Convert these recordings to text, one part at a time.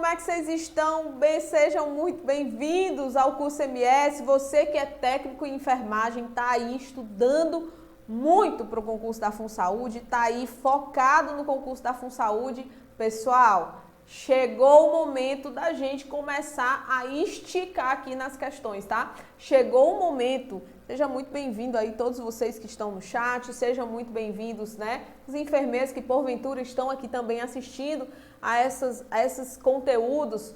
é que vocês estão? Bem, sejam muito bem-vindos ao curso MS. Você que é técnico em enfermagem, está aí estudando muito para o concurso da FunSaúde, está aí focado no concurso da FunSaúde. Pessoal, chegou o momento da gente começar a esticar aqui nas questões, tá? Chegou o momento. Seja muito bem-vindo aí todos vocês que estão no chat, sejam muito bem-vindos, né? Os enfermeiros que porventura estão aqui também assistindo a esses conteúdos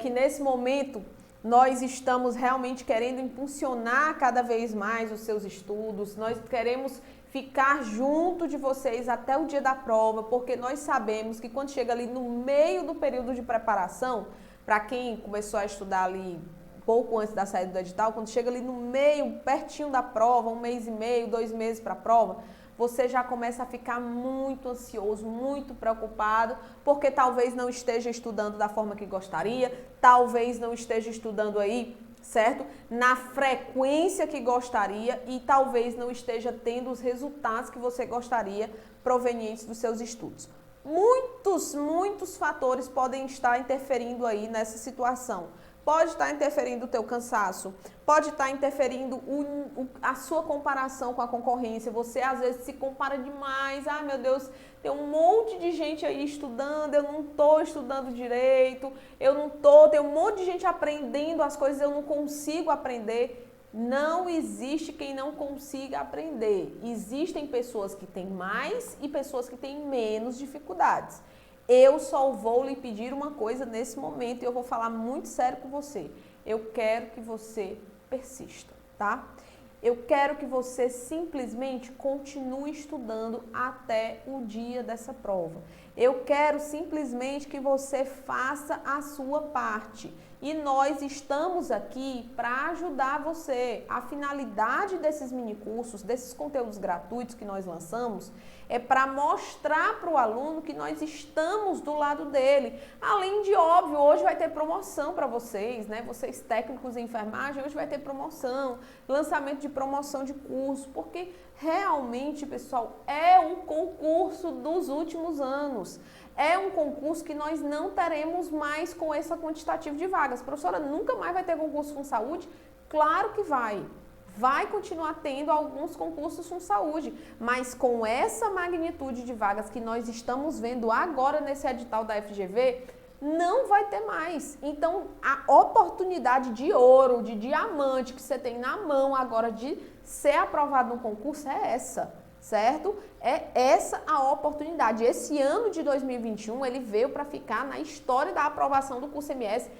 que nesse momento nós estamos realmente querendo impulsionar cada vez mais os seus estudos, nós queremos ficar junto de vocês até o dia da prova, porque nós sabemos que quando chega ali no meio do período de preparação, para quem começou a estudar ali pouco antes da saída do edital, quando chega ali no meio, pertinho da prova, 1 mês e meio, 2 meses para a prova, você já começa a ficar muito ansioso, muito preocupado, porque talvez não esteja estudando da forma que gostaria, talvez não esteja estudando aí, certo? Na frequência que gostaria e talvez não esteja tendo os resultados que você gostaria provenientes dos seus estudos. Muitos fatores podem estar interferindo aí nessa situação. Pode estar interferindo o teu cansaço, pode estar interferindo a sua comparação com a concorrência. Você às vezes se compara demais. Ai, meu Deus, tem um monte de gente aí estudando, eu não estou estudando direito, tem um monte de gente aprendendo as coisas, eu não consigo aprender. Não existe quem não consiga aprender. Existem pessoas que têm mais e pessoas que têm menos dificuldades. Eu só vou lhe pedir uma coisa nesse momento e eu vou falar muito sério com você. Eu quero que você persista, tá? Eu quero que você simplesmente continue estudando até o dia dessa prova. Eu quero simplesmente que você faça a sua parte. E nós estamos aqui para ajudar você. A finalidade desses minicursos, desses conteúdos gratuitos que nós lançamos, é para mostrar para o aluno que nós estamos do lado dele. Além de, óbvio, hoje vai ter promoção para vocês, né? Vocês técnicos em enfermagem, hoje vai ter promoção, lançamento de promoção de curso, porque realmente, pessoal, é um concurso dos últimos anos. É um concurso que nós não teremos mais com esse quantitativo de vagas. Professora, nunca mais vai ter concurso com saúde? Claro que vai. Vai continuar tendo alguns concursos com saúde, mas com essa magnitude de vagas que nós estamos vendo agora nesse edital da FGV, não vai ter mais. Então, a oportunidade de ouro, de diamante que você tem na mão agora de ser aprovado no concurso é essa, certo? É essa a oportunidade. Esse ano de 2021, ele veio para ficar na história da aprovação do curso MS,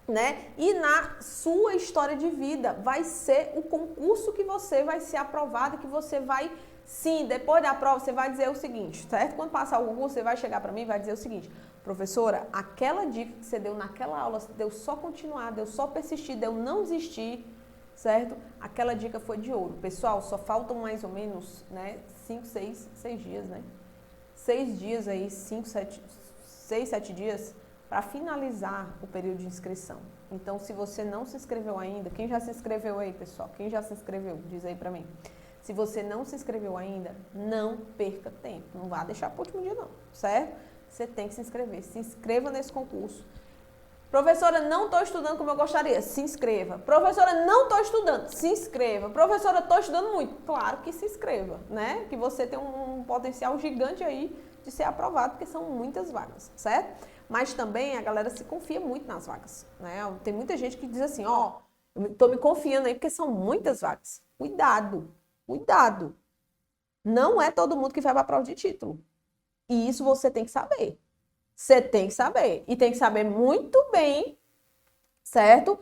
né? E na sua história de vida vai ser o concurso que você vai ser aprovado, que você vai, sim, depois da prova você vai dizer o seguinte, certo? Quando passar o concurso, você vai chegar para mim e vai dizer o seguinte: professora, aquela dica que você deu naquela aula, deu só continuar, deu só persistir, deu não desistir, certo? Aquela dica foi de ouro. Pessoal, só faltam mais ou menos, né, 6 dias, né? 6 dias aí, 6, 7 dias para finalizar o período de inscrição. Então, se você não se inscreveu ainda, quem já se inscreveu aí, pessoal? Quem já se inscreveu? Diz aí para mim. Se você não se inscreveu ainda, não perca tempo. Não vá deixar para o último dia, não, certo? Você tem que se inscrever. Se inscreva nesse concurso. Professora, não estou estudando como eu gostaria. Se inscreva. Professora, não estou estudando. Se inscreva. Professora, estou estudando muito. Claro que se inscreva, né? Que você tem um potencial gigante aí de ser aprovado, porque são muitas vagas, certo? Mas também a galera se confia muito nas vagas, né? Tem muita gente que diz assim, ó, eu estou me confiando aí porque são muitas vagas. Cuidado, cuidado. Não é todo mundo que vai para a prova de título. E isso você tem que saber. Você tem que saber. E tem que saber muito bem, certo?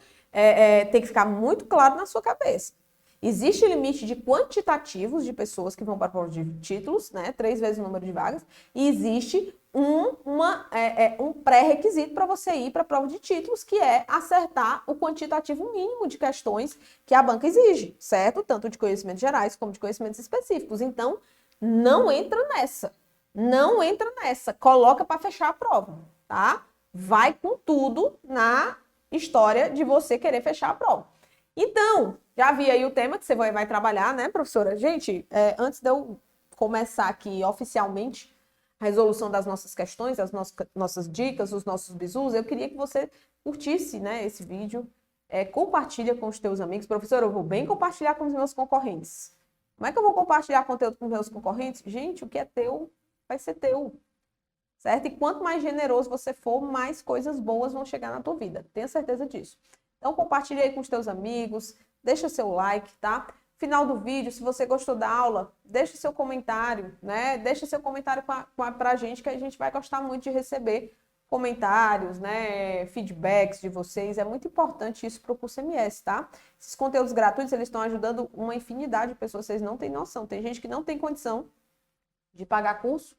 Tem que ficar muito claro na sua cabeça. Existe limite de quantitativos de pessoas que vão para a prova de títulos, né? 3 vezes o número de vagas. E existe um pré-requisito para você ir para a prova de títulos, que é acertar o quantitativo mínimo de questões que a banca exige, certo? Tanto de conhecimentos gerais como de conhecimentos específicos. Então, não entra nessa. Não entra nessa. Coloca para fechar a prova, tá? Vai com tudo na história de você querer fechar a prova. Então, já vi aí o tema que você vai trabalhar, né, professora? Gente, antes de eu começar aqui oficialmente resolução das nossas questões, as nossas dicas, os nossos bizus, eu queria que você curtisse, né, esse vídeo, compartilha com os teus amigos. Professor, eu vou bem compartilhar com os meus concorrentes. Como é que eu vou compartilhar conteúdo com os meus concorrentes? Gente, o que é teu vai ser teu, certo? E quanto mais generoso você for, mais coisas boas vão chegar na tua vida. Tenha certeza disso. Então, compartilha aí com os teus amigos, deixa seu like, tá? Final do vídeo, se você gostou da aula, deixa seu comentário, né? Deixa seu comentário pra gente, que a gente vai gostar muito de receber comentários, né? Feedbacks de vocês. É muito importante isso para o curso MS, tá? Esses conteúdos gratuitos, eles estão ajudando uma infinidade de pessoas, vocês não têm noção. Tem gente que não tem condição de pagar curso,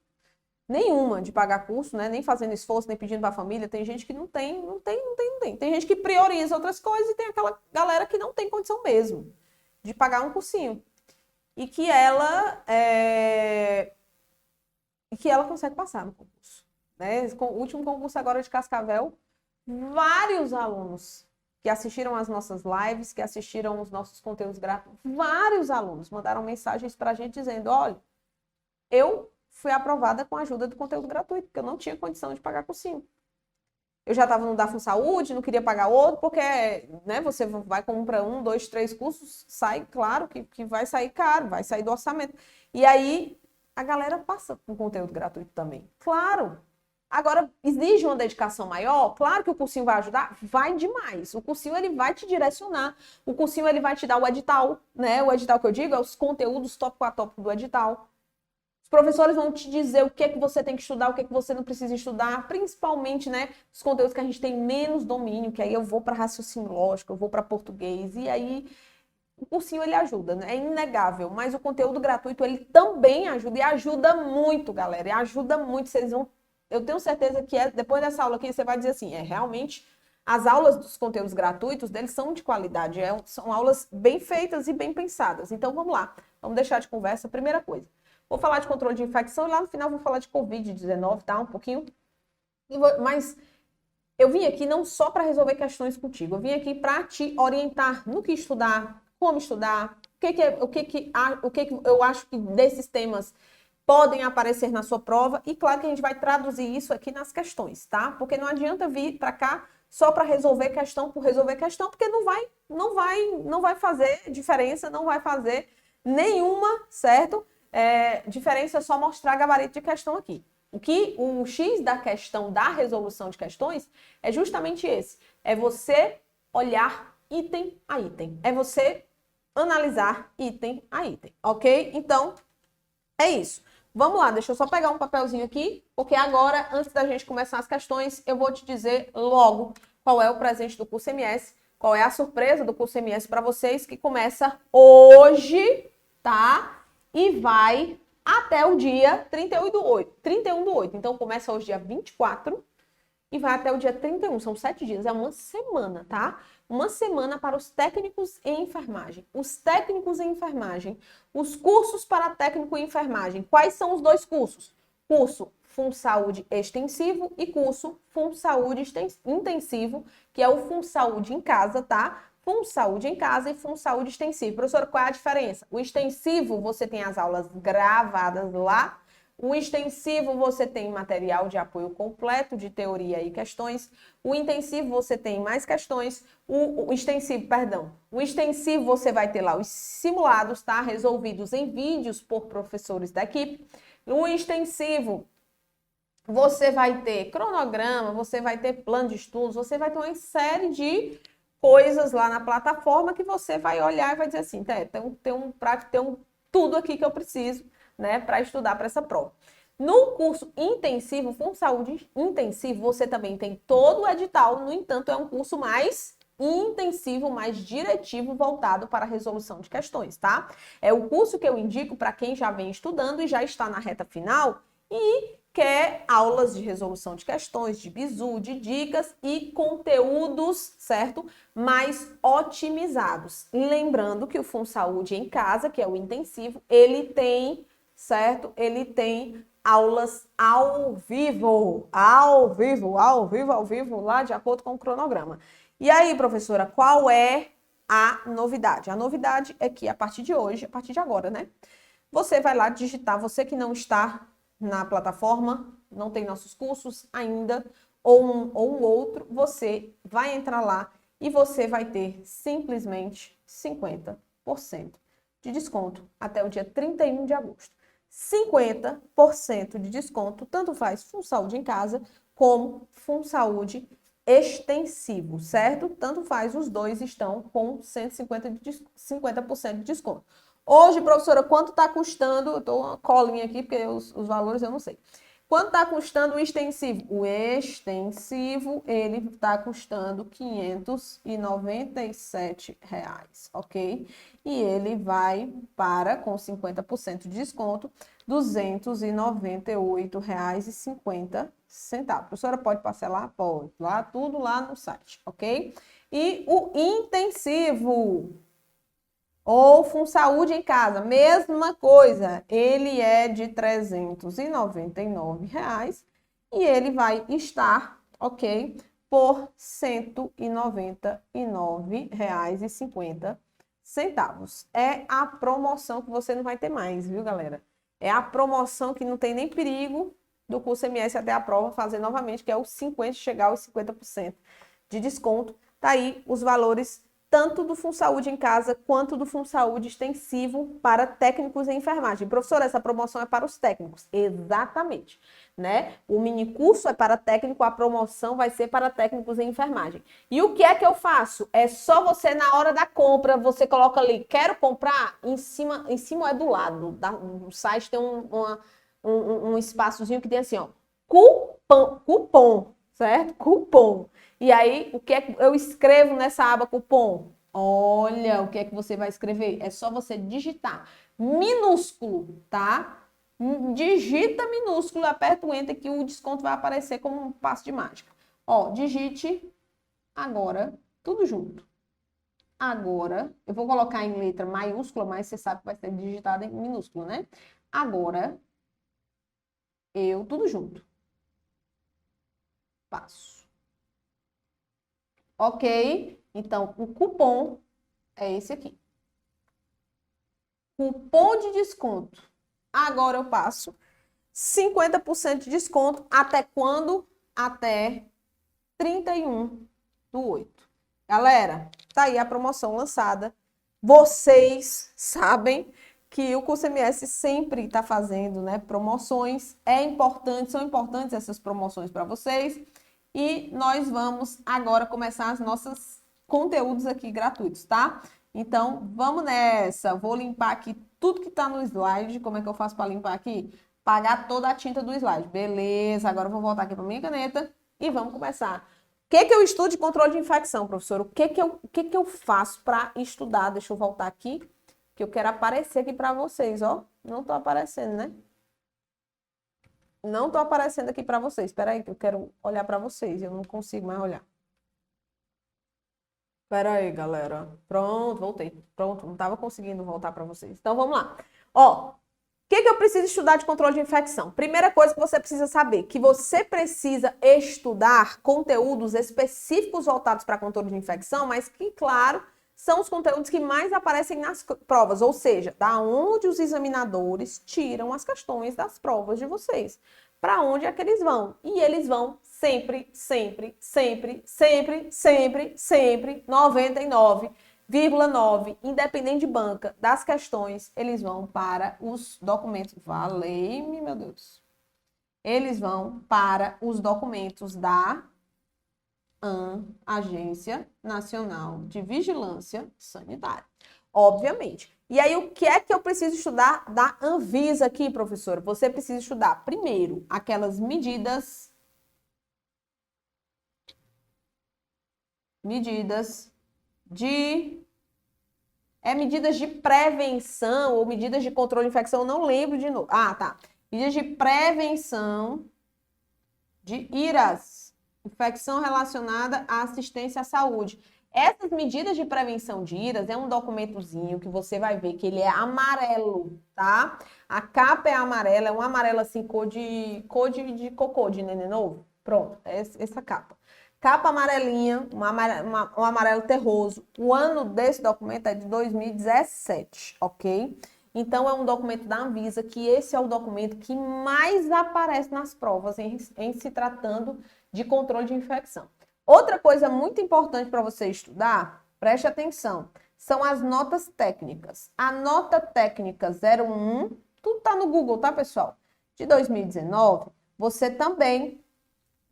nenhuma de pagar curso, né? Nem fazendo esforço, nem pedindo para a família. Tem gente que não tem. Tem gente que prioriza outras coisas e tem aquela galera que não tem condição mesmo de pagar um cursinho. E que ela consegue passar no concurso. Né? O último concurso agora de Cascavel, vários alunos que assistiram às nossas lives, que assistiram os nossos conteúdos gratuitos, vários alunos mandaram mensagens para a gente dizendo, olha, eu fui aprovada com a ajuda do conteúdo gratuito, porque eu não tinha condição de pagar cursinho. Eu já estava no Dafun Saúde, não queria pagar outro, porque, né, você vai comprar 1, 2, 3 cursos, sai, claro, que vai sair caro, vai sair do orçamento. E aí, a galera passa com conteúdo gratuito também. Claro. Agora, exige uma dedicação maior? Claro que o cursinho vai ajudar? Vai demais. O cursinho, ele vai te direcionar. O cursinho, ele vai te dar o edital, né? O edital que eu digo é os conteúdos tópico a tópico do edital. Os professores vão te dizer o que é que você tem que estudar, o que é que você não precisa estudar, principalmente, né, os conteúdos que a gente tem menos domínio, que aí eu vou para raciocínio lógico, eu vou para português, e aí o cursinho ele ajuda, né? É inegável, mas o conteúdo gratuito ele também ajuda, e ajuda muito, galera, e ajuda muito, vocês vão, eu tenho certeza que depois dessa aula aqui você vai dizer assim, realmente, as aulas dos conteúdos gratuitos, deles são de qualidade, são aulas bem feitas e bem pensadas. Então, vamos lá, vamos deixar de conversa, primeira coisa. Vou falar de controle de infecção e lá no final vou falar de Covid-19, tá? Um pouquinho. Mas eu vim aqui não só para resolver questões contigo, eu vim aqui para te orientar no que estudar, como estudar, o que eu acho que desses temas podem aparecer na sua prova e claro que a gente vai traduzir isso aqui nas questões, tá? Porque não adianta vir para cá só para resolver questão por resolver questão, porque não vai fazer diferença, não vai fazer nenhuma, certo? Diferença é só mostrar gabarito de questão aqui. O X da questão da resolução de questões é justamente esse. É você olhar item a item. É você analisar item a item, ok? Então, é isso. Vamos lá, deixa eu só pegar um papelzinho aqui, porque agora, antes da gente começar as questões, eu vou te dizer logo qual é o presente do curso MS, qual é a surpresa do curso MS para vocês, que começa hoje, tá? E vai até o dia 31/8. Então, começa hoje dia 24 e vai até o dia 31. São 7 dias, é uma semana, tá? Uma semana para os técnicos em enfermagem. Os técnicos em enfermagem. Os cursos para técnico em enfermagem. Quais são os dois cursos? Curso FunSaúde Extensivo e curso FunSaúde Intensivo, que é o FunSaúde em casa, tá? FunSaúde em casa e FunSaúde Extensivo. Professor, qual é a diferença? O extensivo, você tem as aulas gravadas lá. O extensivo, você tem material de apoio completo de teoria e questões. O intensivo, você tem mais questões. O extensivo, você vai ter lá os simulados, tá? Resolvidos em vídeos por professores da equipe. No extensivo, você vai ter cronograma, você vai ter plano de estudos, você vai ter uma série de coisas lá na plataforma que você vai olhar e vai dizer assim, tem tudo aqui que eu preciso, né, para estudar para essa prova. No curso intensivo, FunSaúde Intensivo, você também tem todo o edital, no entanto, é um curso mais intensivo, mais diretivo, voltado para a resolução de questões, tá? É o curso que eu indico para quem já vem estudando e já está na reta final e quer aulas de resolução de questões, de bizu, de dicas e conteúdos, certo? Mais otimizados. Lembrando que o FunSaúde em casa, que é o intensivo, ele tem, certo? Ele tem aulas ao vivo, lá de acordo com o cronograma. E aí, professora, qual é a novidade? A novidade é que a partir de hoje, a partir de agora, né? Você vai lá digitar, você que não está na plataforma, não tem nossos cursos ainda, ou um outro, você vai entrar lá e você vai ter simplesmente 50% de desconto até o dia 31 de agosto. 50% de desconto, tanto faz FunSaúde em casa como FunSaúde extensivo, certo? Tanto faz, os dois estão com 50% de desconto. Hoje, professora, quanto está custando? Eu estou uma colinha aqui, porque os valores eu não sei. Quanto está custando o extensivo? O extensivo, ele está custando R$ 597, ok? E ele vai para, com 50% de desconto, R$ 298,50. Professora, pode parcelar? Pode. Lá, tudo lá no site, ok? E o intensivo, ou FunSaúde em casa, mesma coisa, ele é de R$ 399 e ele vai estar, ok, por R$ 199,50. É a promoção que você não vai ter mais, viu, galera? É a promoção que não tem nem perigo do curso MS até a prova fazer novamente, que é o 50, chegar aos 50% de desconto. Tá aí os valores tanto do FunSaúde em casa quanto do FunSaúde extensivo para técnicos em enfermagem. Professora, essa promoção é para os técnicos. Exatamente, né? O minicurso é para técnico, a promoção vai ser para técnicos em enfermagem. E o que é que eu faço? É só você, na hora da compra, você coloca ali, quero comprar, em cima ou é do lado, do site tem um espaçozinho que tem assim, ó, cupom, certo? Cupom. E aí, o que é que eu escrevo nessa aba cupom? Olha, o que é que você vai escrever? É só você digitar minúsculo, tá? Digita minúsculo, aperta o Enter que o desconto vai aparecer como um passo de mágica. Ó, digite agora, tudo junto. Agora, eu vou colocar em letra maiúscula, mas você sabe que vai ser digitado em minúsculo, né? Agora, tudo junto. Passo. Ok? Então, o cupom é esse aqui. Cupom de desconto. Agora eu passo 50% de desconto. Até quando? Até 31/8. Galera, tá aí a promoção lançada. Vocês sabem que o curso MS sempre está fazendo, né, promoções. São importantes essas promoções para vocês. E nós vamos agora começar os nossos conteúdos aqui gratuitos, tá? Então, vamos nessa. Vou limpar aqui tudo que está no slide. Como é que eu faço para limpar aqui? Pagar toda a tinta do slide. Beleza, agora eu vou voltar aqui para minha caneta e vamos começar. O que eu estudo de controle de infecção, professor? O que eu faço para estudar? Deixa eu voltar aqui, que eu quero aparecer aqui para vocês, ó. Não tô aparecendo, né? Não tô aparecendo aqui para vocês. Espera aí, que eu quero olhar para vocês. Eu não consigo mais olhar. Espera aí, galera. Pronto, voltei. Pronto, não estava conseguindo voltar para vocês. Então, vamos lá. Ó, o que eu preciso estudar de controle de infecção? Primeira coisa que você precisa saber, que você precisa estudar conteúdos específicos voltados para controle de infecção, mas que, claro, são os conteúdos que mais aparecem nas provas, ou seja, da onde os examinadores tiram as questões das provas de vocês. Para onde é que eles vão? E eles vão sempre, 99,9, independente de banca, das questões, eles vão para os documentos. Valei-me, meu Deus. Eles vão para os documentos da Agência Nacional de Vigilância Sanitária. Obviamente. E aí, o que é que eu preciso estudar da Anvisa aqui, professora? Você precisa estudar, primeiro, aquelas medidas de... medidas de prevenção ou medidas de controle de infecção, eu não lembro de novo. Ah, tá. Medidas de prevenção de IRAS, infecção relacionada à assistência à saúde. Essas medidas de prevenção de IRAS é um documentozinho que você vai ver que ele é amarelo, tá? A capa é amarela, é um amarelo assim, cor de cocô de neném novo. Pronto, é essa capa. Capa amarelinha, um amarelo terroso. O ano desse documento é de 2017, ok? Então, é um documento da Anvisa, que esse é o documento que mais aparece nas provas em se tratando de controle de infecção. Outra coisa muito importante para você estudar, preste atenção, são as notas técnicas. A nota técnica 01, tudo está no Google, tá, pessoal? De 2019, você também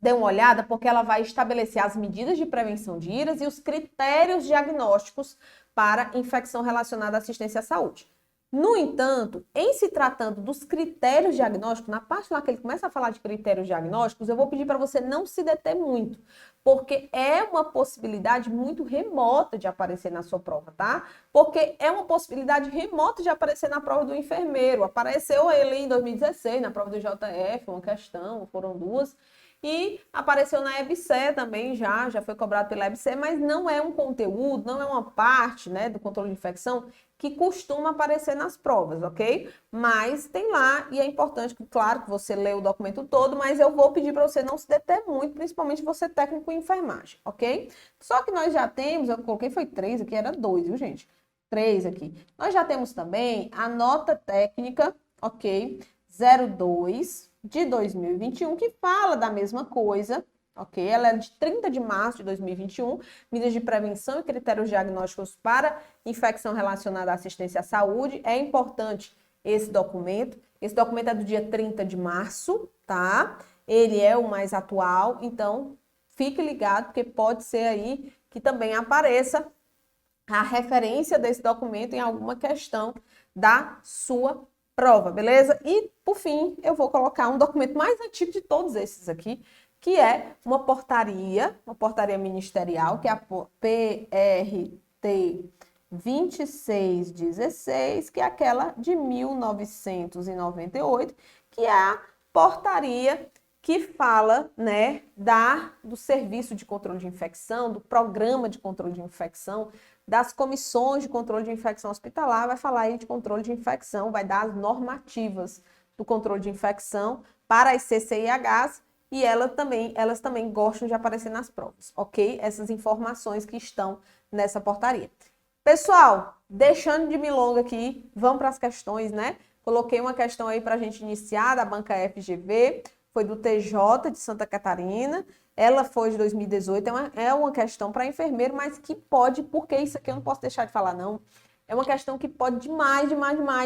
dê uma olhada, porque ela vai estabelecer as medidas de prevenção de IRAS e os critérios diagnósticos para infecção relacionada à assistência à saúde. No entanto, em se tratando dos critérios diagnósticos, na parte lá que ele começa a falar de critérios diagnósticos, eu vou pedir para você não se deter muito, porque é uma possibilidade muito remota de aparecer na sua prova, tá? Porque é uma possibilidade remota de aparecer na prova do enfermeiro. Apareceu ele em 2016, na prova do JF, uma questão, foram duas. E apareceu na EBSER também, já foi cobrado pela EBSER, mas não é um conteúdo, não é uma parte, né, do controle de infecção que costuma aparecer nas provas, ok? Mas tem lá e é importante, claro, que você lê o documento todo, mas eu vou pedir para você não se deter muito, principalmente você técnico em enfermagem, ok? Só que nós já temos, eu coloquei foi 3 aqui, era 2, viu, gente? 3 aqui. Nós já temos também a nota técnica, ok? 02 de 2021, que fala da mesma coisa, ok? Ela é de 30 de março de 2021, medidas de prevenção e critérios diagnósticos para infecção relacionada à assistência à saúde. É importante esse documento. Esse documento é do dia 30 de março, tá? Ele é o mais atual, então fique ligado, porque pode ser aí que também apareça a referência desse documento em alguma questão da sua prova, beleza? E, por fim, eu vou colocar um documento mais antigo de todos esses aqui, que é uma portaria ministerial, que é a PRT 2616, que é aquela de 1998, que é a portaria que fala, né, do serviço de controle de infecção, do programa de controle de infecção, das comissões de controle de infecção hospitalar, vai falar aí de controle de infecção, vai dar as normativas do controle de infecção para as CCIHs e elas também gostam de aparecer nas provas, ok? Essas informações que estão nessa portaria. Pessoal, deixando de milonga aqui, vamos para as questões, né? Coloquei uma questão aí para a gente iniciar da banca FGV, foi do TJ de Santa Catarina. Ela foi de 2018, é uma questão para enfermeiro, mas que pode, porque isso aqui eu não posso deixar de falar, não. É uma questão que pode demais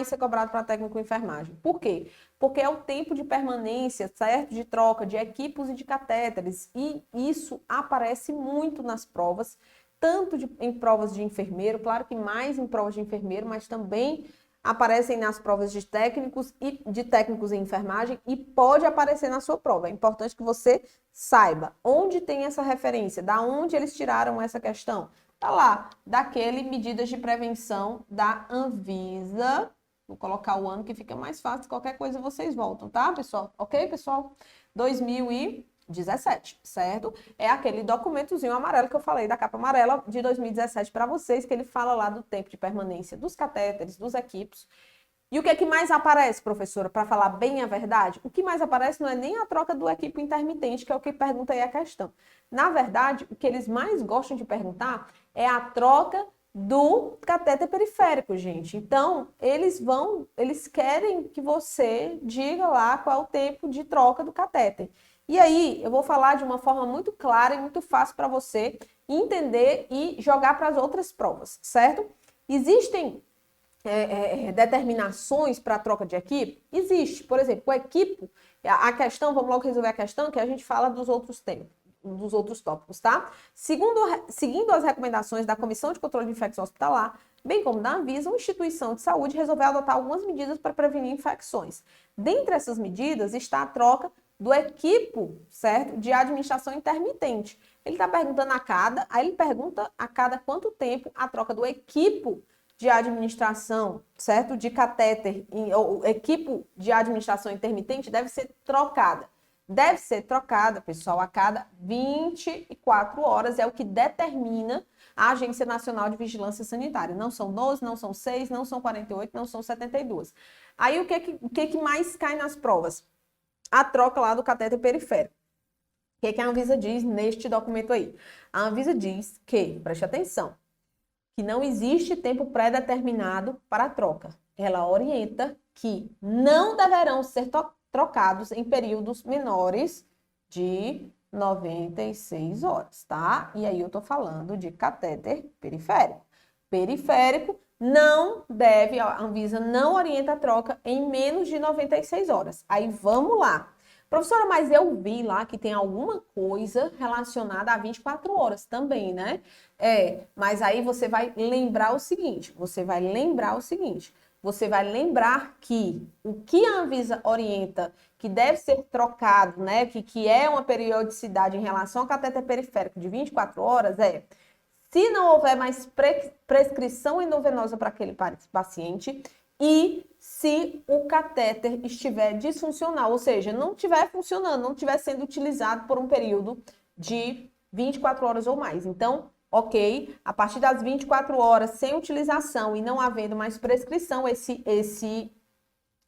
ser cobrado para técnico em enfermagem. Por quê? Porque é o tempo de permanência, certo? De troca de equipos e de catéteres. E isso aparece muito nas provas, tanto em provas de enfermeiro, claro que mais em provas de enfermeiro, mas também aparecem nas provas de técnicos em enfermagem e pode aparecer na sua prova. É importante que você saiba onde tem essa referência, da onde eles tiraram essa questão. Tá lá, daquele medidas de prevenção da Anvisa. Vou colocar o ano que fica mais fácil, qualquer coisa vocês voltam, tá, pessoal? Ok, pessoal? 2017, certo? É aquele documentozinho amarelo que eu falei, da capa amarela de 2017 para vocês, que ele fala lá do tempo de permanência dos catéteres, dos equipos. E o que é que mais aparece, professora, para falar bem a verdade? O que mais aparece não é nem a troca do equipo intermitente, que é o que pergunta aí a questão. Na verdade, o que eles mais gostam de perguntar é a troca do catéter periférico, gente. Então, eles querem que você diga lá qual é o tempo de troca do catéter. E aí, eu vou falar de uma forma muito clara e muito fácil para você entender e jogar para as outras provas, certo? Existem determinações para a troca de equipe? Existe. Por exemplo, o equipo, a questão, vamos logo resolver a questão, que a gente fala dos outros tempos, dos outros tópicos, tá? Seguindo as recomendações da Comissão de Controle de Infecção Hospitalar, bem como da Anvisa, uma instituição de saúde resolveu adotar algumas medidas para prevenir infecções. Dentre essas medidas está a troca do equipo, certo? De administração intermitente. Ele está perguntando aí ele pergunta a cada quanto tempo a troca do equipo de administração, certo? De catéter, o equipo de administração intermitente deve ser trocada. Deve ser trocada, pessoal, a cada 24 horas, é o que determina a Agência Nacional de Vigilância Sanitária. Não são 12, não são 6, não são 48, não são 72. Aí o que mais cai nas provas? A troca lá do catéter periférico. O que a Anvisa diz neste documento aí? A Anvisa diz que, preste atenção, que não existe tempo pré-determinado para a troca. ela orienta que não deverão ser trocados em períodos menores de 96 horas, tá? E aí eu tô falando de catéter periférico. Periférico não deve, a Anvisa não orienta a troca em menos de 96 horas. Aí vamos lá. Professora, mas eu vi lá que tem alguma coisa relacionada a 24 horas também, né? Mas aí você vai lembrar o seguinte, você vai lembrar que o que a Anvisa orienta que deve ser trocado, né, que é uma periodicidade em relação ao catéter periférico de 24 horas, se não houver mais prescrição endovenosa para aquele paciente e se o catéter estiver disfuncional, ou seja, não estiver funcionando, não estiver sendo utilizado por um período de 24 horas ou mais. Então, ok, a partir das 24 horas sem utilização e não havendo mais prescrição, esse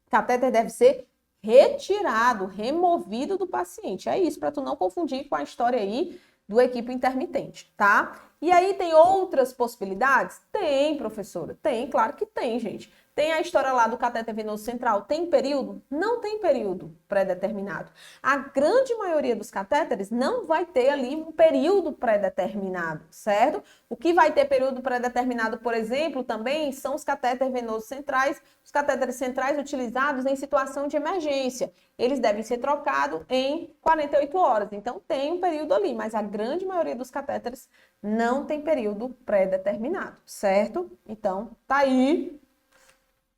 catéter deve ser retirado, removido do paciente. É isso, para tu não confundir com a história aí do equipo intermitente, tá? E aí tem outras possibilidades? Tem, professora. Tem, claro que tem, gente. Tem a história lá do catéter venoso central. Tem período? Não tem período pré-determinado. A grande maioria dos catéteres não vai ter ali um período pré-determinado, certo? O que vai ter período pré-determinado, por exemplo, também são os catéteres venosos centrais, os catéteres centrais utilizados em situação de emergência. Eles devem ser trocados em 48 horas. Então, tem um período ali, mas a grande maioria dos catéteres não tem período pré-determinado, certo? Então, tá aí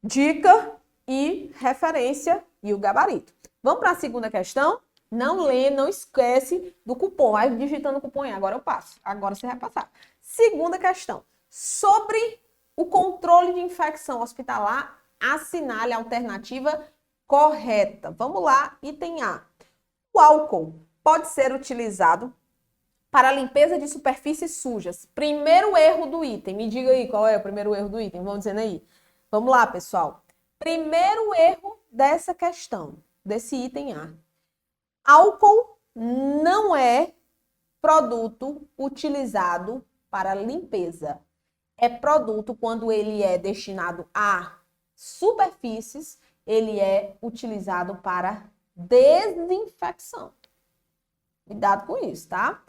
dica e referência e o gabarito. Vamos para a segunda questão? Não lê, não esquece do cupom. Vai digitando o cupom aí. Agora eu passo. Agora você vai passar. Segunda questão. Sobre o controle de infecção hospitalar, assinale a alternativa correta. Vamos lá, item A. O álcool pode ser utilizado para a limpeza de superfícies sujas. Primeiro erro do item. Me diga aí qual é o primeiro erro do item. Vamos dizendo aí. Vamos lá, pessoal. Primeiro erro dessa questão, desse item A. Álcool não é produto utilizado para limpeza. É produto quando ele é destinado a superfícies, ele é utilizado para desinfecção. Cuidado com isso, tá?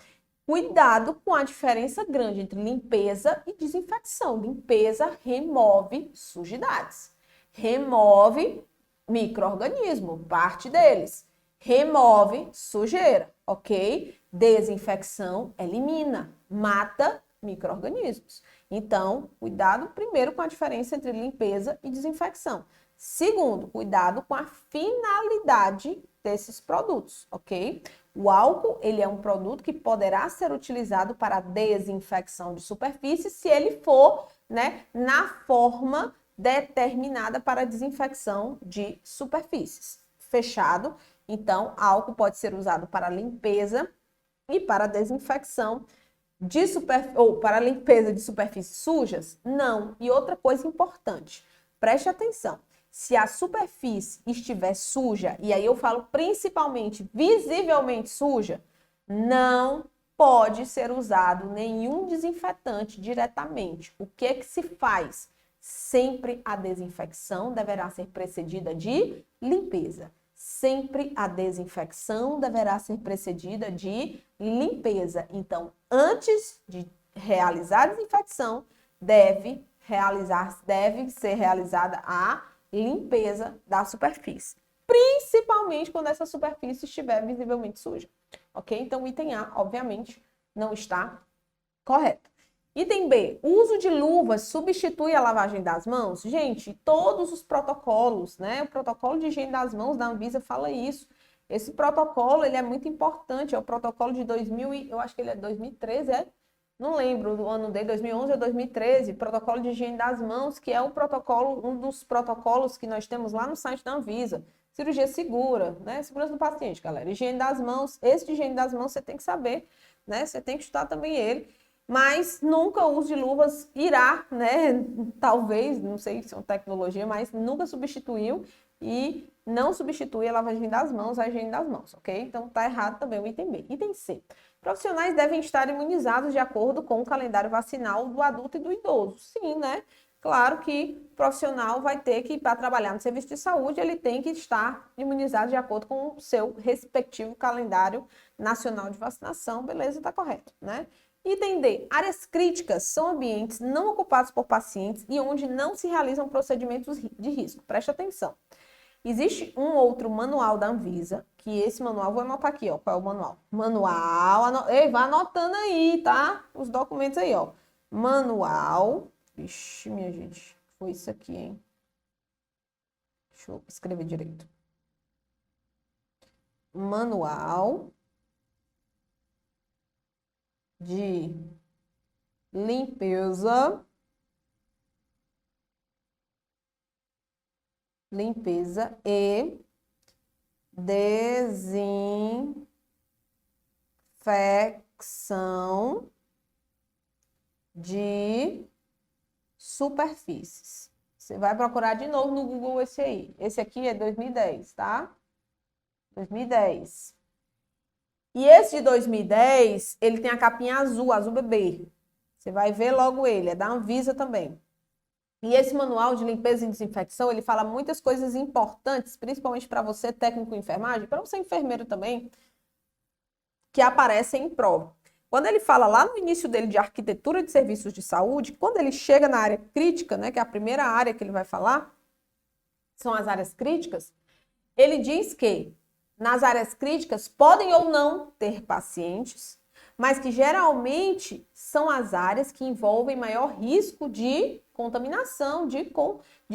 Cuidado com a diferença grande entre limpeza e desinfecção. Limpeza remove sujidades, remove micro-organismo, parte deles, remove sujeira, ok? Desinfecção elimina, mata micro-organismos. Então, cuidado primeiro com a diferença entre limpeza e desinfecção. Segundo, cuidado com a finalidade desses produtos, ok? O álcool, ele é um produto que poderá ser utilizado para desinfecção de superfície se ele for, né, na forma determinada para desinfecção de superfícies. Fechado? Então, álcool pode ser usado para limpeza e para desinfecção ou para limpeza de superfícies sujas? Não. E outra coisa importante, preste atenção. Se a superfície estiver suja, e aí eu falo principalmente visivelmente suja, não pode ser usado nenhum desinfetante diretamente. O que é que se faz? Sempre a desinfecção deverá ser precedida de limpeza. Sempre a desinfecção deverá ser precedida de limpeza. Então, antes de realizar a desinfecção, deve ser realizada a limpeza da superfície, principalmente quando essa superfície estiver visivelmente suja, ok? Então, o item A, obviamente, não está correto. Item B, uso de luvas substitui a lavagem das mãos? Gente, todos os protocolos, né? O protocolo de higiene das mãos da Anvisa fala isso. Esse protocolo, ele é muito importante, é o protocolo de 2000 eu acho que ele é 2013, não lembro do ano dele, 2011 ou 2013, protocolo de higiene das mãos, que é um dos protocolos que nós temos lá no site da Anvisa. Cirurgia segura, né? Segurança do paciente, galera. Higiene das mãos, esse de higiene das mãos você tem que saber, né? Você tem que estudar também ele. Mas nunca o uso de luvas irá, né? Talvez, não sei se é uma tecnologia, mas nunca substituiu e não substitui a lavagem das mãos, a higiene das mãos, ok? Então tá errado também o item B. Item C. Profissionais devem estar imunizados de acordo com o calendário vacinal do adulto e do idoso. Sim, né? claro que o profissional vai ter que, para trabalhar no serviço de saúde, ele tem que estar imunizado de acordo com o seu respectivo calendário nacional de vacinação, beleza, está correto, né? Item D. Áreas críticas são ambientes não ocupados por pacientes e onde não se realizam procedimentos de risco. Preste atenção. Existe um outro manual da Anvisa, que esse manual, vou anotar aqui, ó, qual é o manual? Ei, vai anotando aí, tá? Os documentos aí, ó. Manual, vixe, minha gente, foi isso aqui, hein? Deixa eu escrever direito. Manual de limpeza e desinfecção de superfícies. Você vai procurar de novo no Google esse aí. Esse aqui é 2010, tá? 2010. E esse de 2010, ele tem a capinha azul, azul bebê. Você vai ver logo ele, é da Anvisa também. E esse manual de limpeza e desinfecção, ele fala muitas coisas importantes, principalmente para você, técnico em enfermagem, para você, enfermeiro também, que aparecem em prova. Quando ele fala lá no início dele de arquitetura de serviços de saúde, quando ele chega na área crítica, né, que é a primeira área que ele vai falar, são as áreas críticas, ele diz que nas áreas críticas podem ou não ter pacientes, mas que geralmente são as áreas que envolvem maior risco de contaminação, de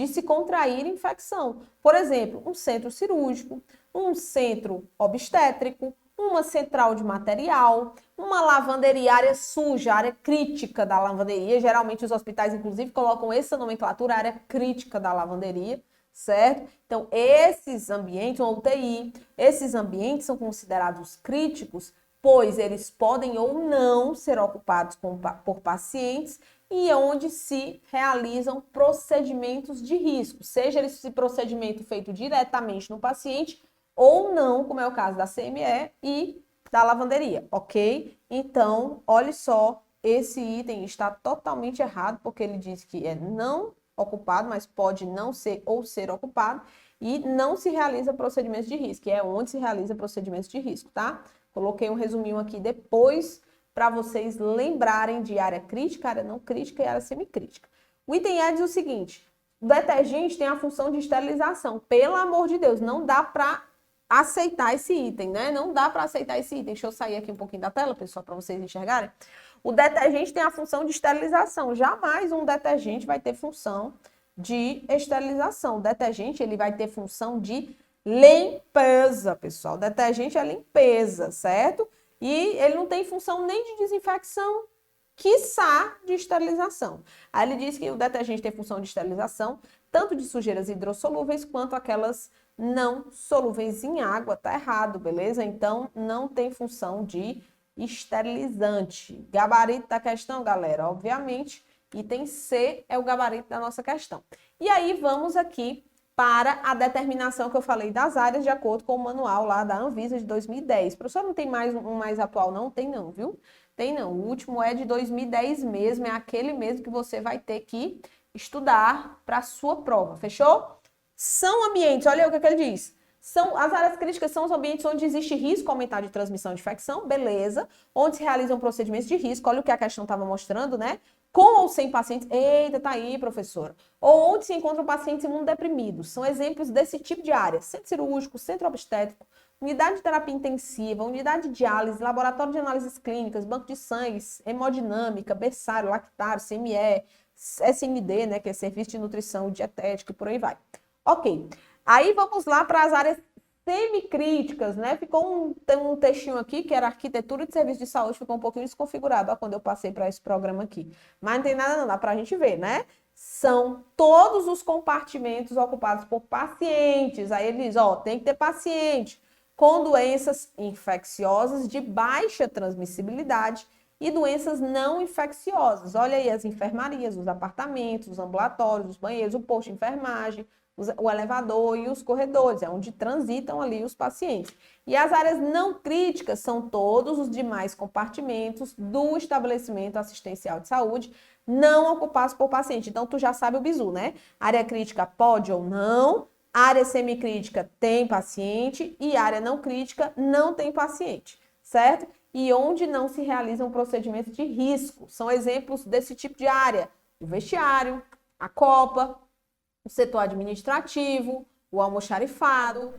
se contrair infecção. Por exemplo, um centro cirúrgico, um centro obstétrico, uma central de material, uma lavanderia, área suja, área crítica da lavanderia. Geralmente os hospitais, inclusive, colocam essa nomenclatura, área crítica da lavanderia, certo? Então, esses ambientes, uma UTI, esses ambientes são considerados críticos, pois eles podem ou não ser ocupados por pacientes e onde se realizam procedimentos de risco, seja esse procedimento feito diretamente no paciente ou não, como é o caso da CME e da lavanderia, ok? Então, olhe só, esse item está totalmente errado, porque ele diz que é não ocupado, mas pode não ser ou ser ocupado, e não se realiza procedimentos de risco, que é onde se realiza procedimentos de risco, tá? Coloquei um resuminho aqui depois para vocês lembrarem de área crítica, área não crítica e área semicrítica. O item E diz o seguinte: o detergente tem a função de esterilização. Pelo amor de Deus, não dá para aceitar esse item, né? Não dá para aceitar esse item. Deixa eu sair aqui um pouquinho da tela, pessoal, para vocês enxergarem. O detergente tem a função de esterilização. Jamais um detergente vai ter função de esterilização. O detergente, ele vai ter função de limpeza, pessoal. O detergente é limpeza, certo? E ele não tem função nem de desinfecção, quiçá de esterilização. Aí ele diz que o detergente tem função de esterilização, tanto de sujeiras hidrossolúveis quanto aquelas não solúveis em água. Tá errado, beleza? Então, não tem função de esterilizante. Gabarito da questão, galera, obviamente, item C é o gabarito da nossa questão. E aí, vamos aqui para a determinação que eu falei das áreas, de acordo com o manual lá da Anvisa de 2010. Professor, não tem mais um mais atual, não? Tem não, viu? Tem não. O último é de 2010 mesmo, é aquele mesmo que você vai ter que estudar para a sua prova, fechou? São ambientes, olha aí o que ele diz. As áreas críticas são os ambientes onde existe risco aumentado de transmissão de infecção, beleza, onde se realizam procedimentos de risco, olha o que a questão estava mostrando, né? Com ou sem pacientes, eita, tá aí, professora. Ou onde se encontram pacientes imunodeprimidos. São exemplos desse tipo de área. Centro cirúrgico, centro obstétrico, unidade de terapia intensiva, unidade de diálise, laboratório de análises clínicas, banco de sangue, hemodinâmica, berçário, lactário, CME, SMD, né, que é Serviço de Nutrição Dietética e por aí vai. Ok, aí vamos lá para as áreas semicríticas, né? Ficou um textinho aqui que era arquitetura de serviço de saúde, ficou um pouquinho desconfigurado, ó, quando eu passei para esse programa aqui. Mas não tem nada não, dá para a gente ver, né? São todos os compartimentos ocupados por pacientes. Aí ele diz, ó, tem que ter paciente com doenças infecciosas de baixa transmissibilidade e doenças não infecciosas. Olha aí as enfermarias, os apartamentos, os ambulatórios, os banheiros, o posto de enfermagem, o elevador e os corredores, é onde transitam ali os pacientes. E as áreas não críticas são todos os demais compartimentos do estabelecimento assistencial de saúde não ocupados por paciente. Então, tu já sabe o bizu, né? Área crítica pode ou não, área semicrítica tem paciente e área não crítica não tem paciente, certo? E onde não se realizam procedimentos de risco. São exemplos desse tipo de área: o vestiário, a copa, o setor administrativo, o almoxarifado.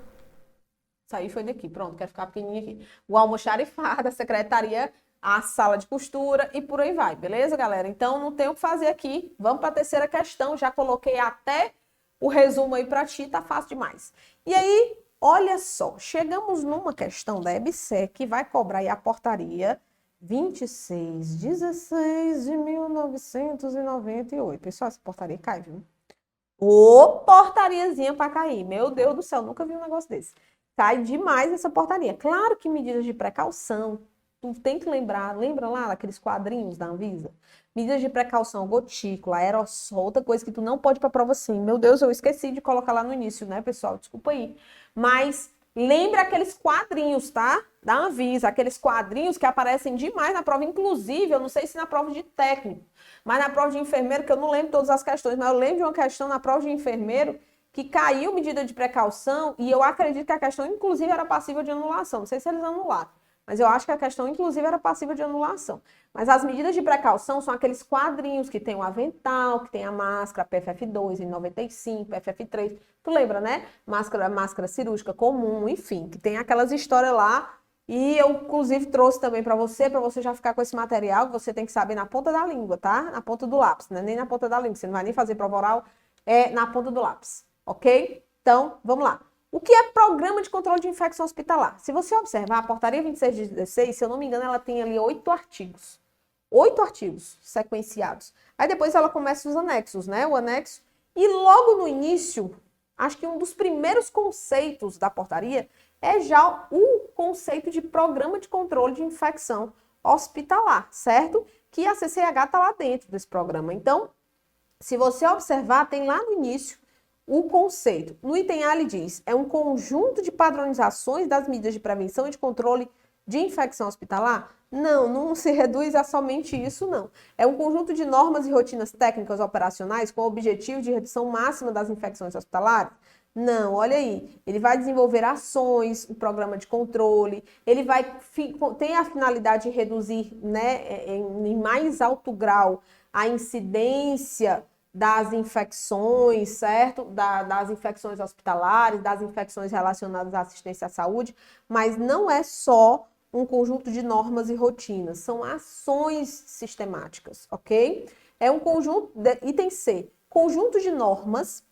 Isso aí foi daqui, pronto, quero ficar pequenininho aqui. O almoxarifado, a secretaria, a sala de costura e por aí vai, beleza, galera? Então, não tem o que fazer aqui. Vamos para a terceira questão. Já coloquei até o resumo aí para ti, tá fácil demais. E aí, olha só, chegamos numa questão da EBSER que vai cobrar aí a portaria 2616 de 1998. Pessoal, essa portaria cai, viu? Ô, portariazinha para cair. Meu Deus do céu, nunca vi um negócio desse. Cai demais essa portaria. Claro que medidas de precaução, tu tem que lembra lá aqueles quadrinhos da Anvisa? Medidas de precaução, gotícula, aerossol, outra coisa que tu não pode para prova sim. Meu Deus, eu esqueci de colocar lá no início, né, pessoal? Desculpa aí. Mas lembra aqueles quadrinhos, tá? Da Anvisa, aqueles quadrinhos que aparecem demais na prova, inclusive, eu não sei se na prova de técnico, mas na prova de enfermeiro, que eu não lembro todas as questões, mas eu lembro de uma questão na prova de enfermeiro que caiu medida de precaução e eu acredito que a questão, inclusive, era passível de anulação. Não sei se eles anularam, mas eu acho que a questão, inclusive, era passível de anulação. Mas as medidas de precaução são aqueles quadrinhos que tem o avental, que tem a máscara PFF2, N95, PFF3. Tu lembra, né? Máscara cirúrgica comum, enfim, que tem aquelas histórias lá. E eu, inclusive, trouxe também para você já ficar com esse material que você tem que saber na ponta da língua, tá? Na ponta do lápis, né? Nem na ponta da língua, você não vai nem fazer prova oral, é na ponta do lápis, ok? Então, vamos lá. O que é Programa de Controle de Infecção Hospitalar? Se você observar, a portaria 26 de 16, se eu não me engano, ela tem ali 8 artigos. 8 artigos sequenciados. Aí depois ela começa os anexos, né? O anexo. E logo no início, acho que um dos primeiros conceitos da portaria é já o conceito de Programa de Controle de Infecção Hospitalar, certo? Que a CCH está lá dentro desse programa. Então, se você observar, tem lá no início o conceito. No item A, ele diz, é um conjunto de padronizações das medidas de prevenção e de controle de infecção hospitalar? Não, não se reduz a somente isso, não. É um conjunto de normas e rotinas técnicas operacionais com o objetivo de redução máxima das infecções hospitalares? Não, olha aí, ele vai desenvolver ações, um programa de controle, ele tem a finalidade de reduzir, né, em mais alto grau a incidência das infecções, certo? Das infecções hospitalares, das infecções relacionadas à assistência à saúde, mas não é só um conjunto de normas e rotinas, são ações sistemáticas, ok? É um conjunto, item C, conjunto de normas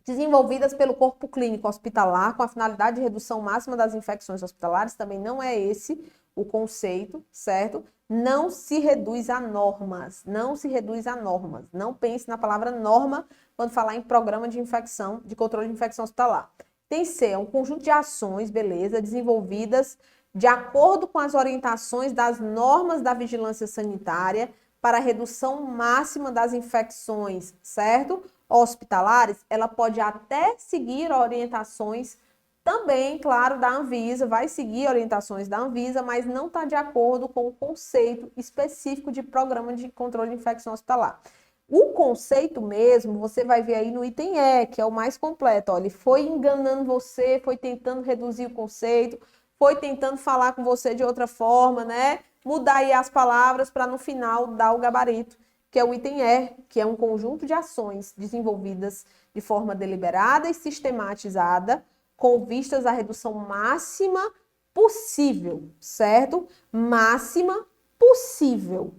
desenvolvidas pelo corpo clínico hospitalar com a finalidade de redução máxima das infecções hospitalares, também não é esse o conceito, certo? Não se reduz a normas, não se reduz a normas. Não pense na palavra norma quando falar em programa de infecção, de controle de infecção hospitalar. Tem que ser um conjunto de ações, beleza, desenvolvidas de acordo com as orientações das normas da vigilância sanitária para a redução máxima das infecções, certo? Hospitalares, ela pode até seguir orientações também, claro, da Anvisa, vai seguir orientações da Anvisa, mas não está de acordo com o conceito específico de programa de controle de infecção hospitalar. O conceito mesmo, você vai ver aí no item E, que é o mais completo. Ó, ele foi enganando você, foi tentando reduzir o conceito, foi tentando falar com você de outra forma, né? Mudar aí as palavras para no final dar o gabarito, que é o item E, que é um conjunto de ações desenvolvidas de forma deliberada e sistematizada, com vistas à redução máxima possível, certo? Máxima possível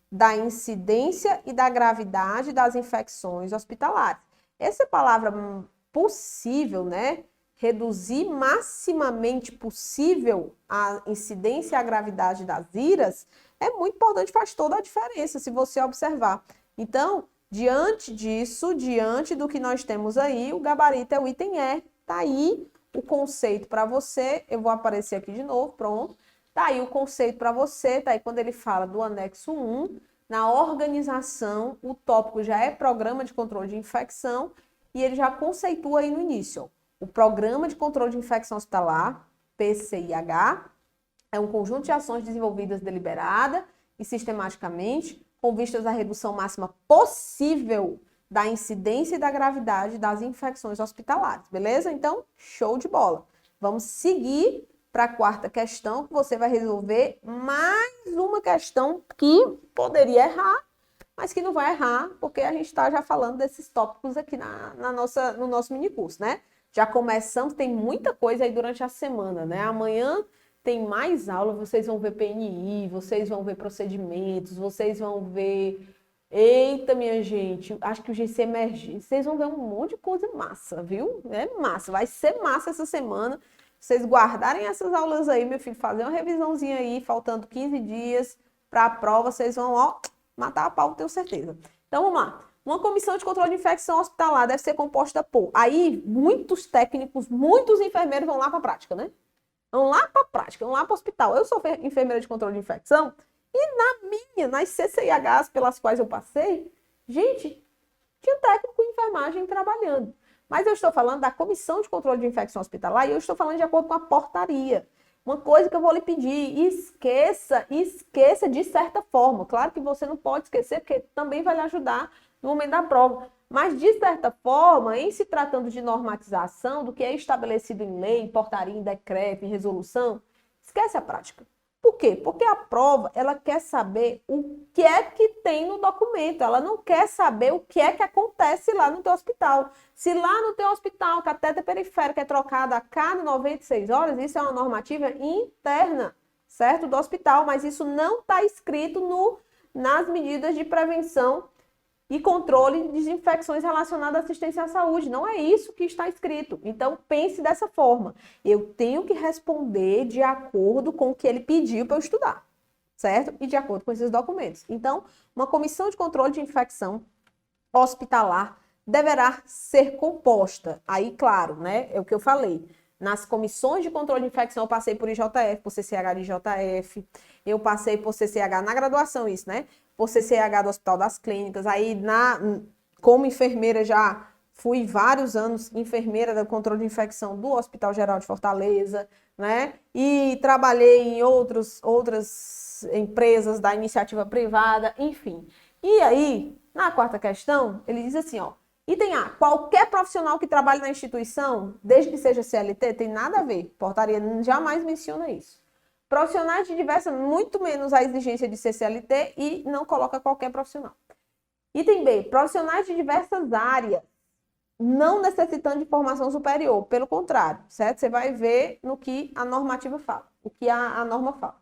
da incidência e da gravidade das infecções hospitalares. Essa palavra possível, né? Reduzir maximamente possível a incidência e a gravidade das IRAs é muito importante, faz toda a diferença se você observar. Então, diante disso, diante do que nós temos aí, o gabarito é o item E. Tá aí o conceito para você, eu vou aparecer aqui de novo, pronto. Tá aí o conceito para você, tá aí quando ele fala do anexo 1, na organização, o tópico já é programa de controle de infecção e ele já conceitua aí no início, ó, o Programa de Controle de Infecção Hospitalar, PCIH, é um conjunto de ações desenvolvidas deliberada e sistematicamente com vistas à redução máxima possível da incidência e da gravidade das infecções hospitalares, beleza? Então, show de bola. Vamos seguir para a quarta questão, que você vai resolver mais uma questão que poderia errar, mas que não vai errar, porque a gente está já falando desses tópicos aqui no nosso minicurso, né? Já começamos, tem muita coisa aí durante a semana, né? Amanhã tem mais aula, vocês vão ver PNI, vocês vão ver procedimentos, vocês vão ver... Eita, minha gente, acho que o GC emergente, vocês vão ver um monte de coisa massa, viu? É massa, vai ser massa essa semana. Vocês guardarem essas aulas aí, meu filho, fazer uma revisãozinha aí, faltando 15 dias para a prova, vocês vão, ó, matar a pau, tenho certeza. Então, vamos lá. Uma comissão de controle de infecção hospitalar deve ser composta por... Aí, muitos técnicos, muitos enfermeiros vão lá para a prática, né? Vão lá para a prática, vão lá para o hospital. Eu sou enfermeira de controle de infecção e nas CCIHs pelas quais eu passei, gente, tinha técnico em enfermagem trabalhando. Mas eu estou falando da Comissão de Controle de Infecção Hospitalar e eu estou falando de acordo com a portaria. Uma coisa que eu vou lhe pedir, esqueça de certa forma. Claro que você não pode esquecer, porque também vai lhe ajudar no momento da prova. Mas, de certa forma, em se tratando de normatização, do que é estabelecido em lei, em portaria, em decreto, em resolução, esquece a prática. Por quê? Porque a prova, ela quer saber o que é que tem no documento, ela não quer saber o que é que acontece lá no teu hospital. Se lá no teu hospital, catéter periférico é trocado a cada 96 horas, isso é uma normativa interna, certo? Do hospital, mas isso não está escrito nas medidas de prevenção e controle de infecções relacionadas à assistência à saúde. Não é isso que está escrito. Então, pense dessa forma. Eu tenho que responder de acordo com o que ele pediu para eu estudar, certo? E de acordo com esses documentos. Então, uma comissão de controle de infecção hospitalar deverá ser composta. Aí, claro, né? É o que eu falei. Nas comissões de controle de infecção, eu passei por IJF, por CCH de IJF, eu passei por CCH na graduação, isso, né? Por CCH do Hospital das Clínicas, aí como enfermeira já fui vários anos enfermeira do controle de infecção do Hospital Geral de Fortaleza, né? E trabalhei em outras empresas da iniciativa privada, enfim. E aí, na quarta questão, ele diz assim, ó, item A, qualquer profissional que trabalhe na instituição, desde que seja CLT, tem nada a ver, portaria jamais menciona isso. Profissionais de diversas, muito menos a exigência de ser CLT e não coloca qualquer profissional. Item B, profissionais de diversas áreas, não necessitando de formação superior, pelo contrário, certo? Você vai ver no que a normativa fala, o que a norma fala.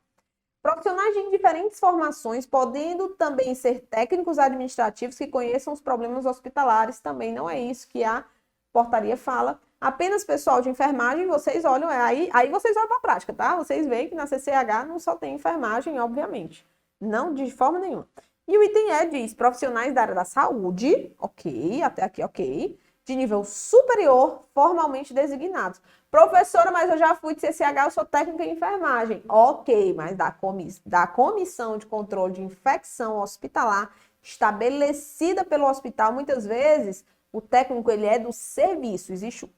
Profissionais de diferentes formações, podendo também ser técnicos administrativos que conheçam os problemas hospitalares, também não é isso que a portaria fala. Apenas pessoal de enfermagem, vocês olham, aí vocês olham para a prática, tá? Vocês veem que na CCH não só tem enfermagem, obviamente. Não, de forma nenhuma. E o item E diz, profissionais da área da saúde, ok, até aqui ok, de nível superior, formalmente designados. Professora, mas eu já fui de CCH, eu sou técnica em enfermagem. Ok, mas da Comissão de Controle de Infecção Hospitalar, estabelecida pelo hospital, muitas vezes, o técnico, ele é do serviço. Existe o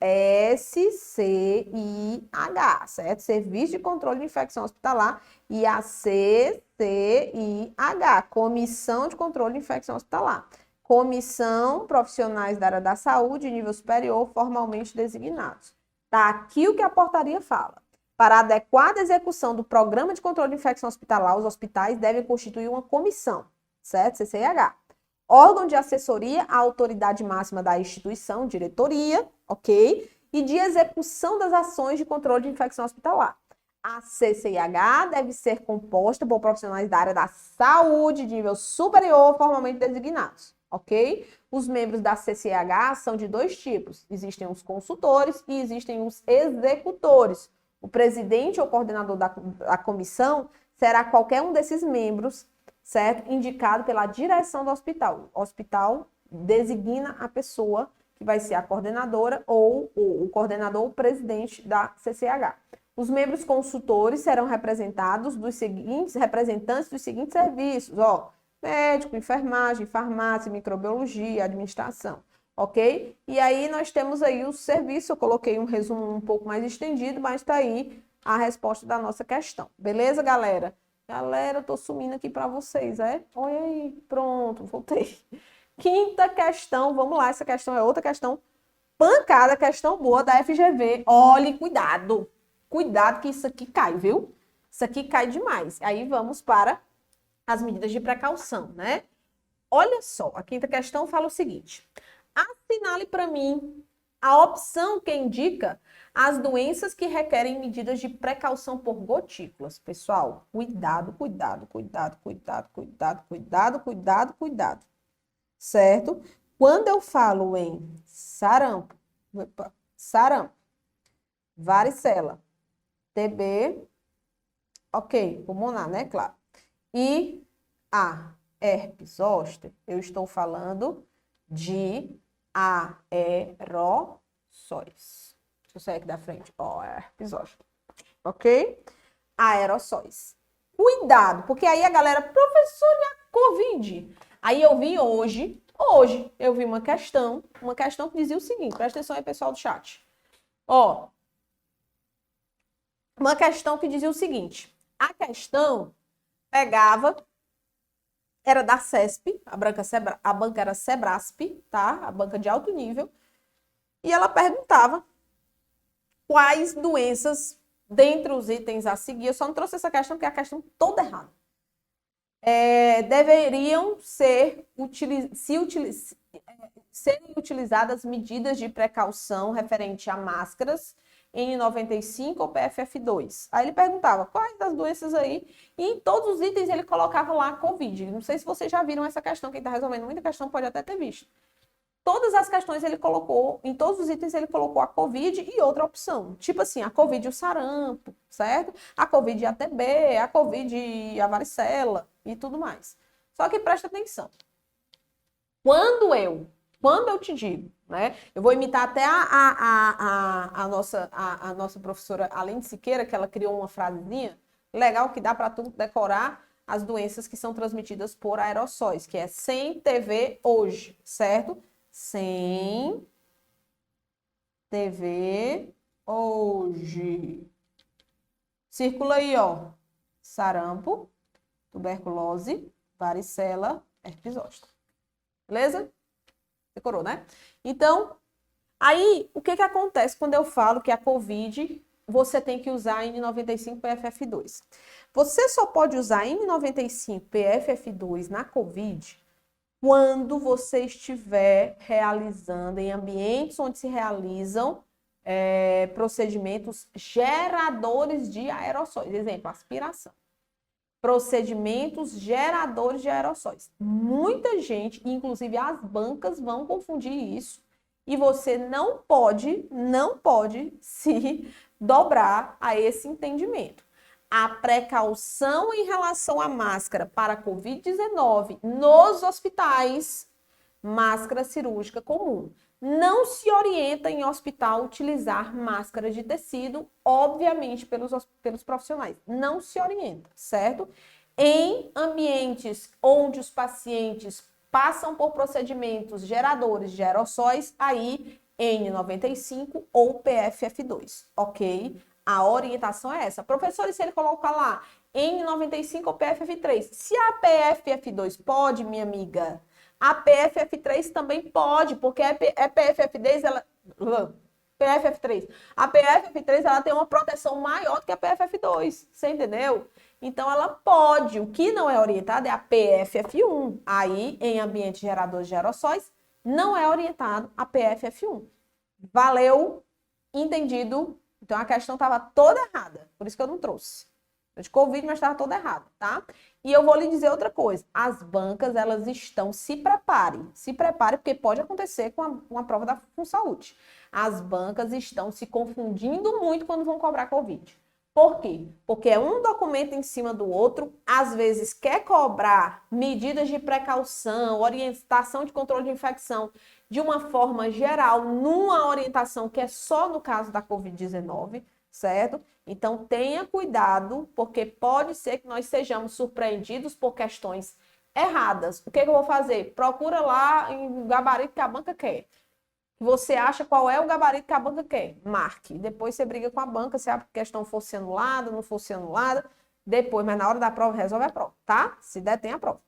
SCIH, certo? Serviço de Controle de Infecção Hospitalar, e a CCIH, Comissão de Controle de Infecção Hospitalar. Comissão, profissionais da área da saúde, nível superior, formalmente designados. Tá aqui o que a portaria fala. Para a adequada execução do Programa de Controle de Infecção Hospitalar, os hospitais devem constituir uma comissão, certo? CCIH. Órgão de assessoria à autoridade máxima da instituição, diretoria, ok? E de execução das ações de controle de infecção hospitalar. A CCIH deve ser composta por profissionais da área da saúde de nível superior, formalmente designados, ok? Os membros da CCIH são de dois tipos. Existem os consultores e existem os executores. O presidente ou coordenador da comissão será qualquer um desses membros, certo? Indicado pela direção do hospital. O hospital designa a pessoa que vai ser a coordenadora ou o coordenador ou presidente da CCH. Os membros consultores serão representantes dos seguintes serviços, ó, médico, enfermagem, farmácia, microbiologia, administração. ok? E aí nós temos aí o serviço, eu coloquei um resumo um pouco mais estendido, mas está aí a resposta da nossa questão. Beleza, galera? Galera, eu tô sumindo aqui para vocês, é? Olha aí, pronto, voltei. Quinta questão, vamos lá, essa questão é outra questão pancada, questão boa da FGV. Olhe, cuidado, cuidado que isso aqui cai, viu? Isso aqui cai demais. Aí vamos para as medidas de precaução, né? Olha só, a quinta questão fala o seguinte: assinale para mim a opção que indica as doenças que requerem medidas de precaução por gotículas. Pessoal, cuidado, cuidado, cuidado, cuidado, cuidado, cuidado, cuidado, cuidado. Certo? Quando eu falo em sarampo, varicela, TB, ok, pulmonar, né? Claro. E a herpes zoster, eu estou falando de aerossóis. Deixa eu sair aqui da frente. Ó, herpes zoster. Ok? Aerossóis. Cuidado, porque aí a galera, professor, e a Covid? Aí eu vi hoje eu vi uma questão que dizia o seguinte, presta atenção aí, pessoal do chat. Ó, uma questão que dizia o seguinte, a questão pegava, era da CESP, a banca era Sebrasp, tá? A banca de alto nível, e ela perguntava quais doenças, dentre os itens a seguir, eu só não trouxe essa questão porque é a questão toda errada. Deveriam serem utilizadas medidas de precaução referente a máscaras N95 ou PFF2. Aí ele perguntava quais das doenças aí, e em todos os itens ele colocava lá a Covid. Não sei se vocês já viram essa questão, quem está resolvendo muita questão pode até ter visto. Todas as questões ele colocou, em todos os itens ele colocou a Covid e outra opção. Tipo assim, a Covid e o sarampo, certo? A Covid e a TB, a Covid e a varicela e tudo mais. Só que presta atenção. Quando eu te digo, né? Eu vou imitar até a nossa professora Aline Siqueira, que ela criou uma frasezinha legal que dá para tu decorar as doenças que são transmitidas por aerossóis, que é sem TV hoje, certo? Sem TV hoje. Circula aí, ó. Sarampo, tuberculose, varicela, herpes zoster. Beleza? Decorou, né? Então, aí, o que que acontece quando eu falo que a COVID, você tem que usar N95 PFF2? Você só pode usar N95 PFF2 na COVID quando você estiver realizando em ambientes onde se realizam procedimentos geradores de aerossóis. Exemplo, aspiração. Procedimentos geradores de aerossóis. Muita gente, inclusive as bancas, vão confundir isso e você não pode se dobrar a esse entendimento. A precaução em relação à máscara para a Covid-19 nos hospitais, máscara cirúrgica comum. Não se orienta em hospital utilizar máscara de tecido, obviamente pelos profissionais. Não se orienta, certo? Em ambientes onde os pacientes passam por procedimentos geradores de aerossóis, aí N95 ou PFF2, ok? A orientação é essa. Professor, e se ele colocar lá N95 ou PFF3? Se a PFF2 pode, minha amiga, a PFF3 também pode, porque a PFF3, PFF3. A PFF3 ela tem uma proteção maior do que a PFF2, você entendeu? Então ela pode, o que não é orientado é a PFF1. Aí, em ambientes geradores de aerossóis, não é orientado a PFF1. Valeu? Entendido? Então a questão estava toda errada, por isso que eu não trouxe. Eu de Covid, mas estava toda errada, tá? E eu vou lhe dizer outra coisa, as bancas, elas estão, se prepare, porque pode acontecer com uma prova da FunSaúde. As bancas estão se confundindo muito quando vão cobrar Covid. Por quê? Porque é um documento em cima do outro, às vezes quer cobrar medidas de precaução, orientação de controle de infecção de uma forma geral, numa orientação que é só no caso da Covid-19, certo? Então, tenha cuidado, porque pode ser que nós sejamos surpreendidos por questões erradas. O que eu vou fazer? Procura lá em gabarito que a banca quer. Você acha qual é o gabarito que a banca quer? Marque. Depois você briga com a banca se a questão fosse anulada, não fosse anulada. Depois, mas na hora da prova, resolve a prova, tá? Se der, tem a prova.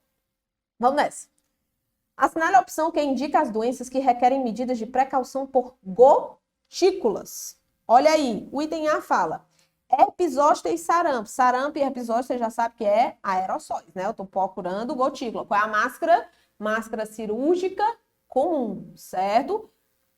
Vamos nessa. Assinale a opção que indica as doenças que requerem medidas de precaução por gotículas. Olha aí, o item A fala herpes zoster e sarampo. Sarampo e herpes zoster já sabe que é aerossóis, né? Eu tô procurando gotícula. Qual é a máscara? Máscara cirúrgica comum, certo?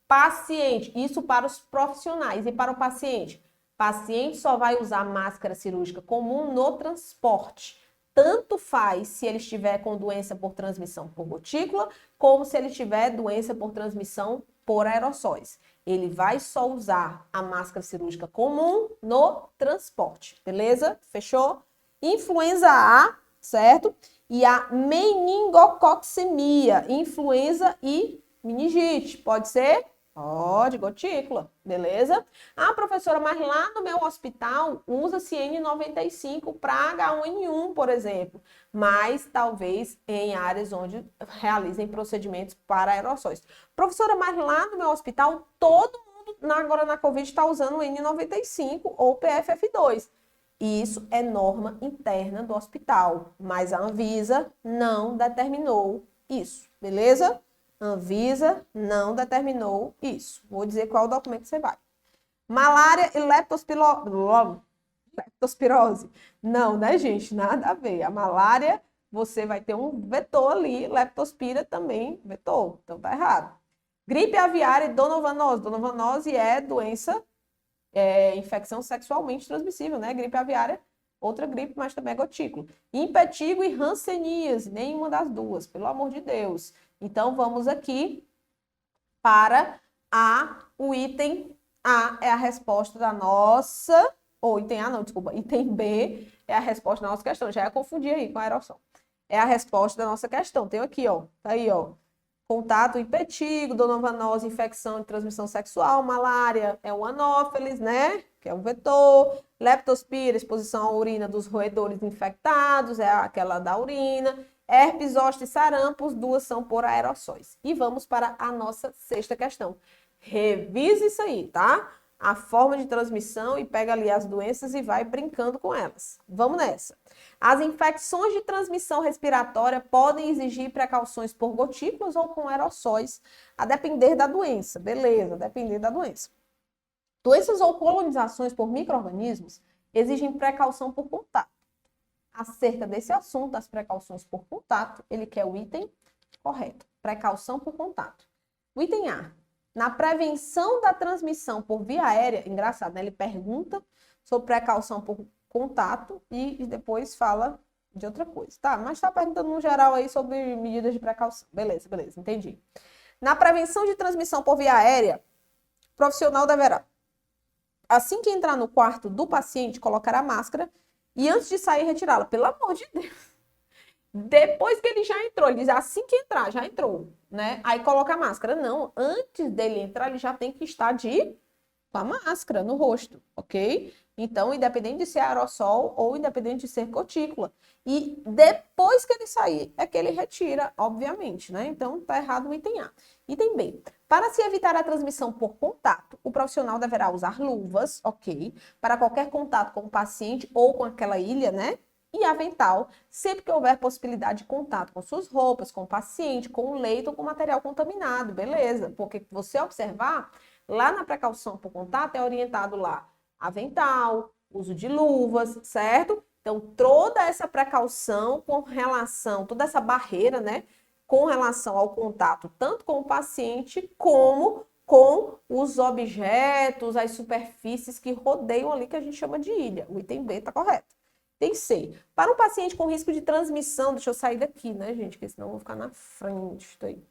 Paciente, isso para os profissionais. E para o paciente? Paciente só vai usar máscara cirúrgica comum no transporte. Tanto faz se ele estiver com doença por transmissão por gotícula, como se ele tiver doença por transmissão por aerossóis. Ele vai só usar a máscara cirúrgica comum no transporte, beleza? Fechou? Influenza A, certo? E a meningococcemia, influenza e meningite, pode ser? Pode, gotícula, beleza? Ah, professora, mas lá no meu hospital usa-se N95 para H1N1, por exemplo, mas talvez em áreas onde realizem procedimentos para aerossóis. Professora, mas lá no meu hospital todo mundo agora na Covid está usando N95 ou PFF2. Isso é norma interna do hospital, mas a Anvisa não determinou isso, beleza? Anvisa não determinou isso. Vou dizer qual documento você vai. Malária e leptospirose. Não, né, gente? Nada a ver. A malária, você vai ter um vetor ali, leptospira também, vetor. Então tá errado. Gripe aviária e donovanose. Donovanose é doença, infecção sexualmente transmissível, né? Gripe aviária, outra gripe, mas também é gotículo. Impetigo e hanseníase, nenhuma das duas, pelo amor de Deus. Então, vamos aqui para o item A é a resposta da nossa, ou item A não, desculpa, item B é a resposta da nossa questão. Já ia confundir aí com a aerossol. É a resposta da nossa questão. Tem aqui, ó, tá aí, ó. Contato impetigo, donovanose, infecção de transmissão sexual, malária é o anófeles, né? Que é um vetor. Leptospira, exposição à urina dos roedores infectados, é aquela da urina. Herpes zoster e sarampo, as duas são por aerossóis. E vamos para a nossa sexta questão. Revise isso aí, tá? A forma de transmissão e pega ali as doenças e vai brincando com elas. Vamos nessa. As infecções de transmissão respiratória podem exigir precauções por gotículas ou com aerossóis, a depender da doença. Beleza, a depender da doença. Doenças ou colonizações por micro-organismos exigem precaução por contato. Acerca desse assunto, das precauções por contato, ele quer o item correto. Precaução por contato. O item A. Na prevenção da transmissão por via aérea, engraçado, né? Ele pergunta sobre precaução por contato e depois fala de outra coisa. Tá, mas tá perguntando no geral aí sobre medidas de precaução. Beleza, beleza, entendi. Na prevenção de transmissão por via aérea, o profissional deverá, assim que entrar no quarto do paciente, colocar a máscara e antes de sair, retirá-la. Pelo amor de Deus. Depois que ele já entrou, ele diz assim que entrar, já entrou, né? Aí coloca a máscara. Não, antes dele entrar, ele já tem que estar com a máscara no rosto, ok? Então, independente de ser aerossol ou independente de ser gotícula. E depois que ele sair, é que ele retira, obviamente, né? Então, tá errado o item A. Item B. Para se evitar a transmissão por contato, o profissional deverá usar luvas, ok? Para qualquer contato com o paciente ou com aquela ilha, né? E avental, sempre que houver possibilidade de contato com suas roupas, com o paciente, com o leito ou com material contaminado, beleza? Porque você observar, lá na precaução por contato é orientado lá avental, uso de luvas, certo? Então, toda essa precaução com relação, toda essa barreira, né? Com relação ao contato, tanto com o paciente como com os objetos, as superfícies que rodeiam ali, que a gente chama de ilha. O item B está correto. Tem C. Para um paciente com risco de transmissão, deixa eu sair daqui, né, gente? Porque senão eu vou ficar na frente. Aí.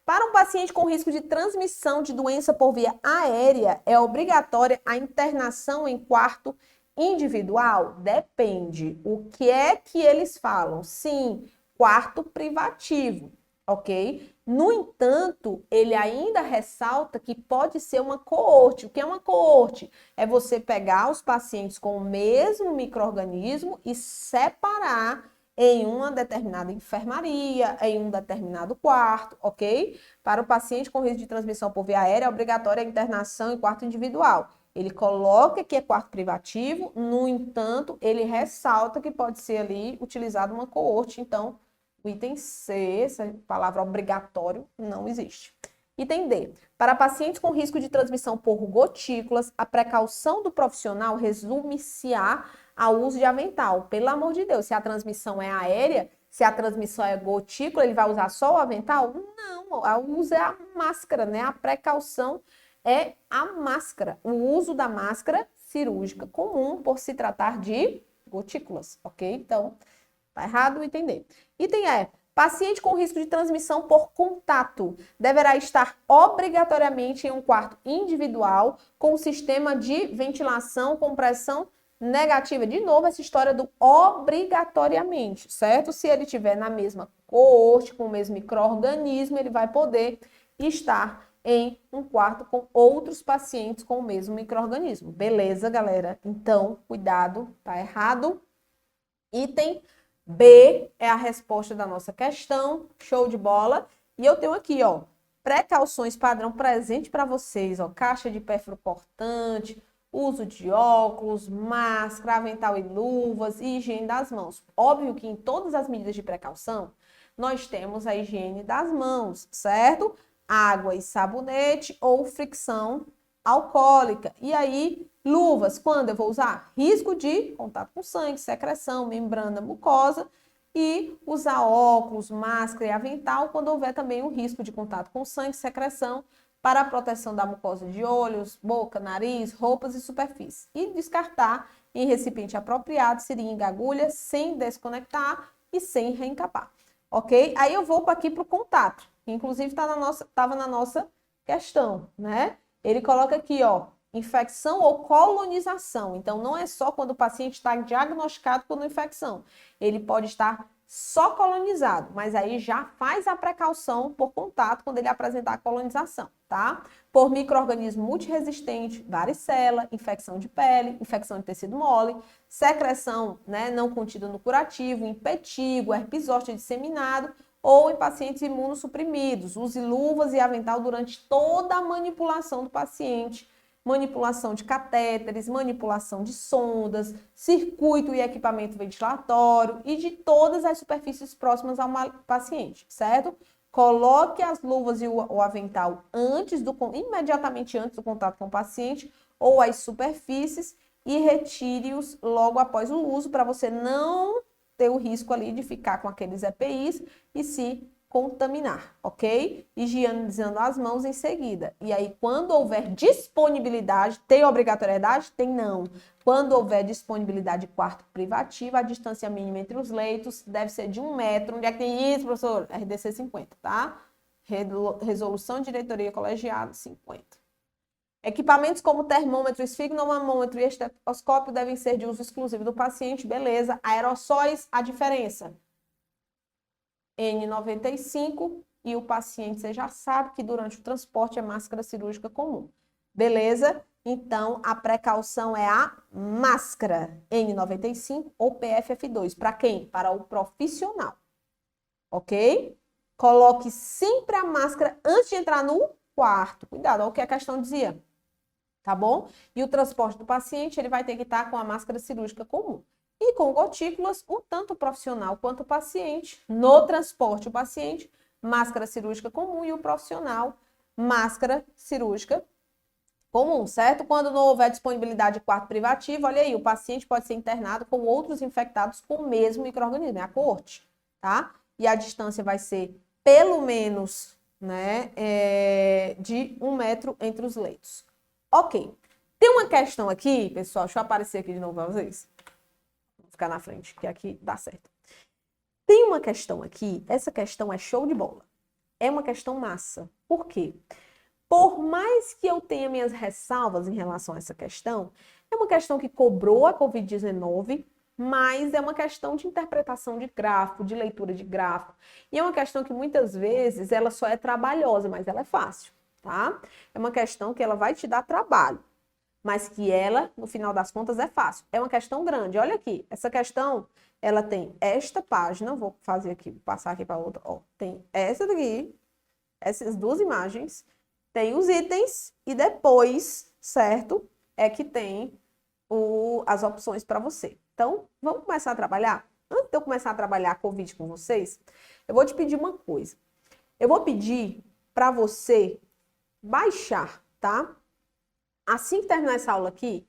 Para um paciente com risco de transmissão de doença por via aérea, é obrigatória a internação em quarto individual? Depende. O que é que eles falam? Sim, quarto privativo, ok? No entanto, ele ainda ressalta que pode ser uma coorte. O que é uma coorte? É você pegar os pacientes com o mesmo micro-organismo e separar em uma determinada enfermaria, em um determinado quarto, ok? Para o paciente com risco de transmissão por via aérea, é obrigatória a internação em quarto individual. Ele coloca que é quarto privativo, no entanto, ele ressalta que pode ser ali utilizado uma coorte. Então, o item C, essa palavra obrigatório, não existe. Item D. Para pacientes com risco de transmissão por gotículas, a precaução do profissional resume-se-á ao uso de avental. Pelo amor de Deus, se a transmissão é aérea, se a transmissão é gotícula, ele vai usar só o avental? Não, o uso é a máscara, né? A precaução é a máscara. O uso da máscara cirúrgica comum por se tratar de gotículas, ok? Então, tá errado o item D. Item E. Paciente com risco de transmissão por contato deverá estar obrigatoriamente em um quarto individual com sistema de ventilação com pressão negativa. De novo, essa história do obrigatoriamente, certo? Se ele estiver na mesma coorte, com o mesmo micro-organismo, ele vai poder estar em um quarto com outros pacientes com o mesmo micro-organismo. Beleza, galera? Então, cuidado, tá errado. Item B é a resposta da nossa questão, show de bola. E eu tenho aqui, ó, precauções padrão presente para vocês, ó, caixa de pérfuro cortante, uso de óculos, máscara, avental e luvas e higiene das mãos. Óbvio que em todas as medidas de precaução, nós temos a higiene das mãos, certo? Água e sabonete ou fricção alcoólica. E aí, luvas, quando eu vou usar? Risco de contato com sangue, secreção, membrana mucosa e usar óculos, máscara e avental quando houver também o risco de contato com sangue, secreção para a proteção da mucosa de olhos, boca, nariz, roupas e superfície. E descartar em recipiente apropriado, seringa, agulha, sem desconectar e sem reencapar. Ok? Aí eu vou aqui para o contato, que inclusive estava na nossa questão, né? Ele coloca aqui, ó, infecção ou colonização. Então, não é só quando o paciente está diagnosticado com infecção. Ele pode estar só colonizado, mas aí já faz a precaução por contato quando ele apresentar a colonização, tá? Por micro-organismo multiresistente, varicela, infecção de pele, infecção de tecido mole, secreção, né, não contida no curativo, impetigo, herpes zoster disseminado, ou em pacientes imunossuprimidos. Use luvas e avental durante toda a manipulação do paciente, manipulação de catéteres, manipulação de sondas, circuito e equipamento ventilatório e de todas as superfícies próximas ao paciente, certo? Coloque as luvas e o avental imediatamente antes do contato com o paciente ou as superfícies e retire-os logo após o uso para você não ter o risco ali de ficar com aqueles EPIs e se contaminar, ok? Higienizando as mãos em seguida. E aí, quando houver disponibilidade, tem obrigatoriedade? Tem não. Quando houver disponibilidade de quarto privativo, a distância mínima entre os leitos deve ser de 1 metro. Onde é que tem isso, professor? RDC 50, tá? Resolução de diretoria colegiada 50. Equipamentos como termômetro, esfigmomômetro e estetoscópio devem ser de uso exclusivo do paciente, beleza. Aerossóis, a diferença? N95 e o paciente, você já sabe que durante o transporte é máscara cirúrgica comum. Beleza? Então, a precaução é a máscara N95 ou PFF2. Para quem? Para o profissional. Ok? Coloque sempre a máscara antes de entrar no quarto. Cuidado, olha o que a questão dizia. Tá bom? E o transporte do paciente, ele vai ter que estar com a máscara cirúrgica comum. E com gotículas, tanto o profissional quanto o paciente, no transporte o paciente, máscara cirúrgica comum e o profissional, máscara cirúrgica comum, certo? Quando não houver disponibilidade de quarto privativo, olha aí, o paciente pode ser internado com outros infectados com o mesmo micro-organismo, é a coorte, tá? E a distância vai ser pelo menos, né, de 1 metro entre os leitos. Ok. Tem uma questão aqui, pessoal, deixa eu aparecer aqui de novo para vocês. Vou ficar na frente, que aqui dá certo. Tem uma questão aqui, essa questão é show de bola. É uma questão massa. Por quê? Por mais que eu tenha minhas ressalvas em relação a essa questão, é uma questão que cobrou a Covid-19, mas é uma questão de interpretação de gráfico, de leitura de gráfico. E é uma questão que muitas vezes ela só é trabalhosa, mas ela é fácil, tá? É uma questão que ela vai te dar trabalho. mas que ela, no final das contas, é fácil. É uma questão grande. Olha aqui, essa questão, ela tem esta página, vou fazer aqui, vou passar aqui para outra, ó, tem essa daqui, essas duas imagens, tem os itens e depois, certo, é que tem as opções para você. Então, vamos começar a trabalhar? Antes de eu começar a trabalhar a Covid com vocês, eu vou te pedir uma coisa. Eu vou pedir para você baixar, tá? Assim que terminar essa aula aqui,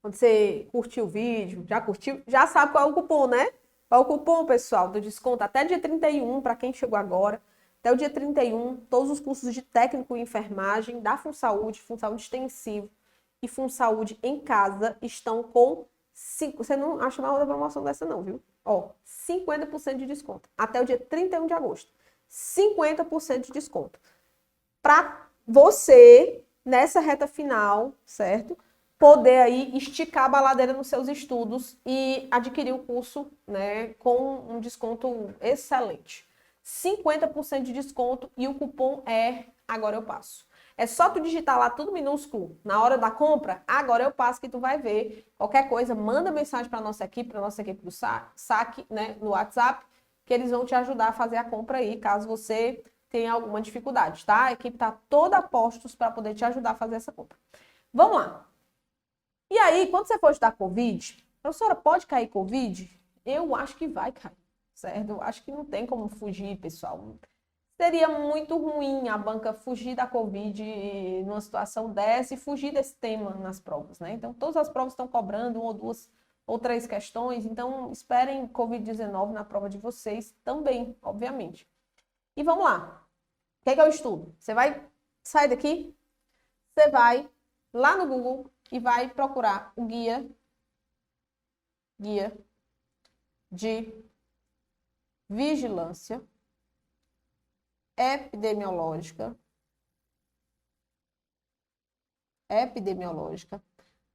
quando você curtiu o vídeo, já curtiu, já sabe qual é o cupom, né? Qual é o cupom, pessoal, do desconto até dia 31, para quem chegou agora. Até o dia 31, todos os cursos de técnico em enfermagem da FunSaúde extensivo e FunSaúde em casa estão com 5. Você não acha uma outra promoção dessa não, viu? Ó, 50% de desconto. Até o dia 31 de agosto. 50% de desconto. Para você, nessa reta final, certo? Poder aí esticar a baladeira nos seus estudos e adquirir o curso, né, com um desconto excelente. 50% de desconto e o cupom é Agora Eu Passo. É só tu digitar lá tudo minúsculo na hora da compra, Agora Eu Passo, que tu vai ver. Qualquer coisa, manda mensagem para nossa equipe do saque, né, no WhatsApp, que eles vão te ajudar a fazer a compra aí, caso você tenha alguma dificuldade, tá? A equipe está toda a postos para poder te ajudar a fazer essa compra. Vamos lá. E aí, quando você for estudar Covid, professora, pode cair Covid? Eu acho que vai cair, certo? Eu acho que não tem como fugir, pessoal. Seria muito ruim a banca fugir da Covid numa situação dessa e fugir desse tema nas provas, né? Então, todas as provas estão cobrando 1 ou 2 ou 3 questões, então esperem Covid-19 na prova de vocês também, obviamente. E vamos lá. O que é que eu estudo? Você vai sair daqui, você vai lá no Google e vai procurar o guia de vigilância epidemiológica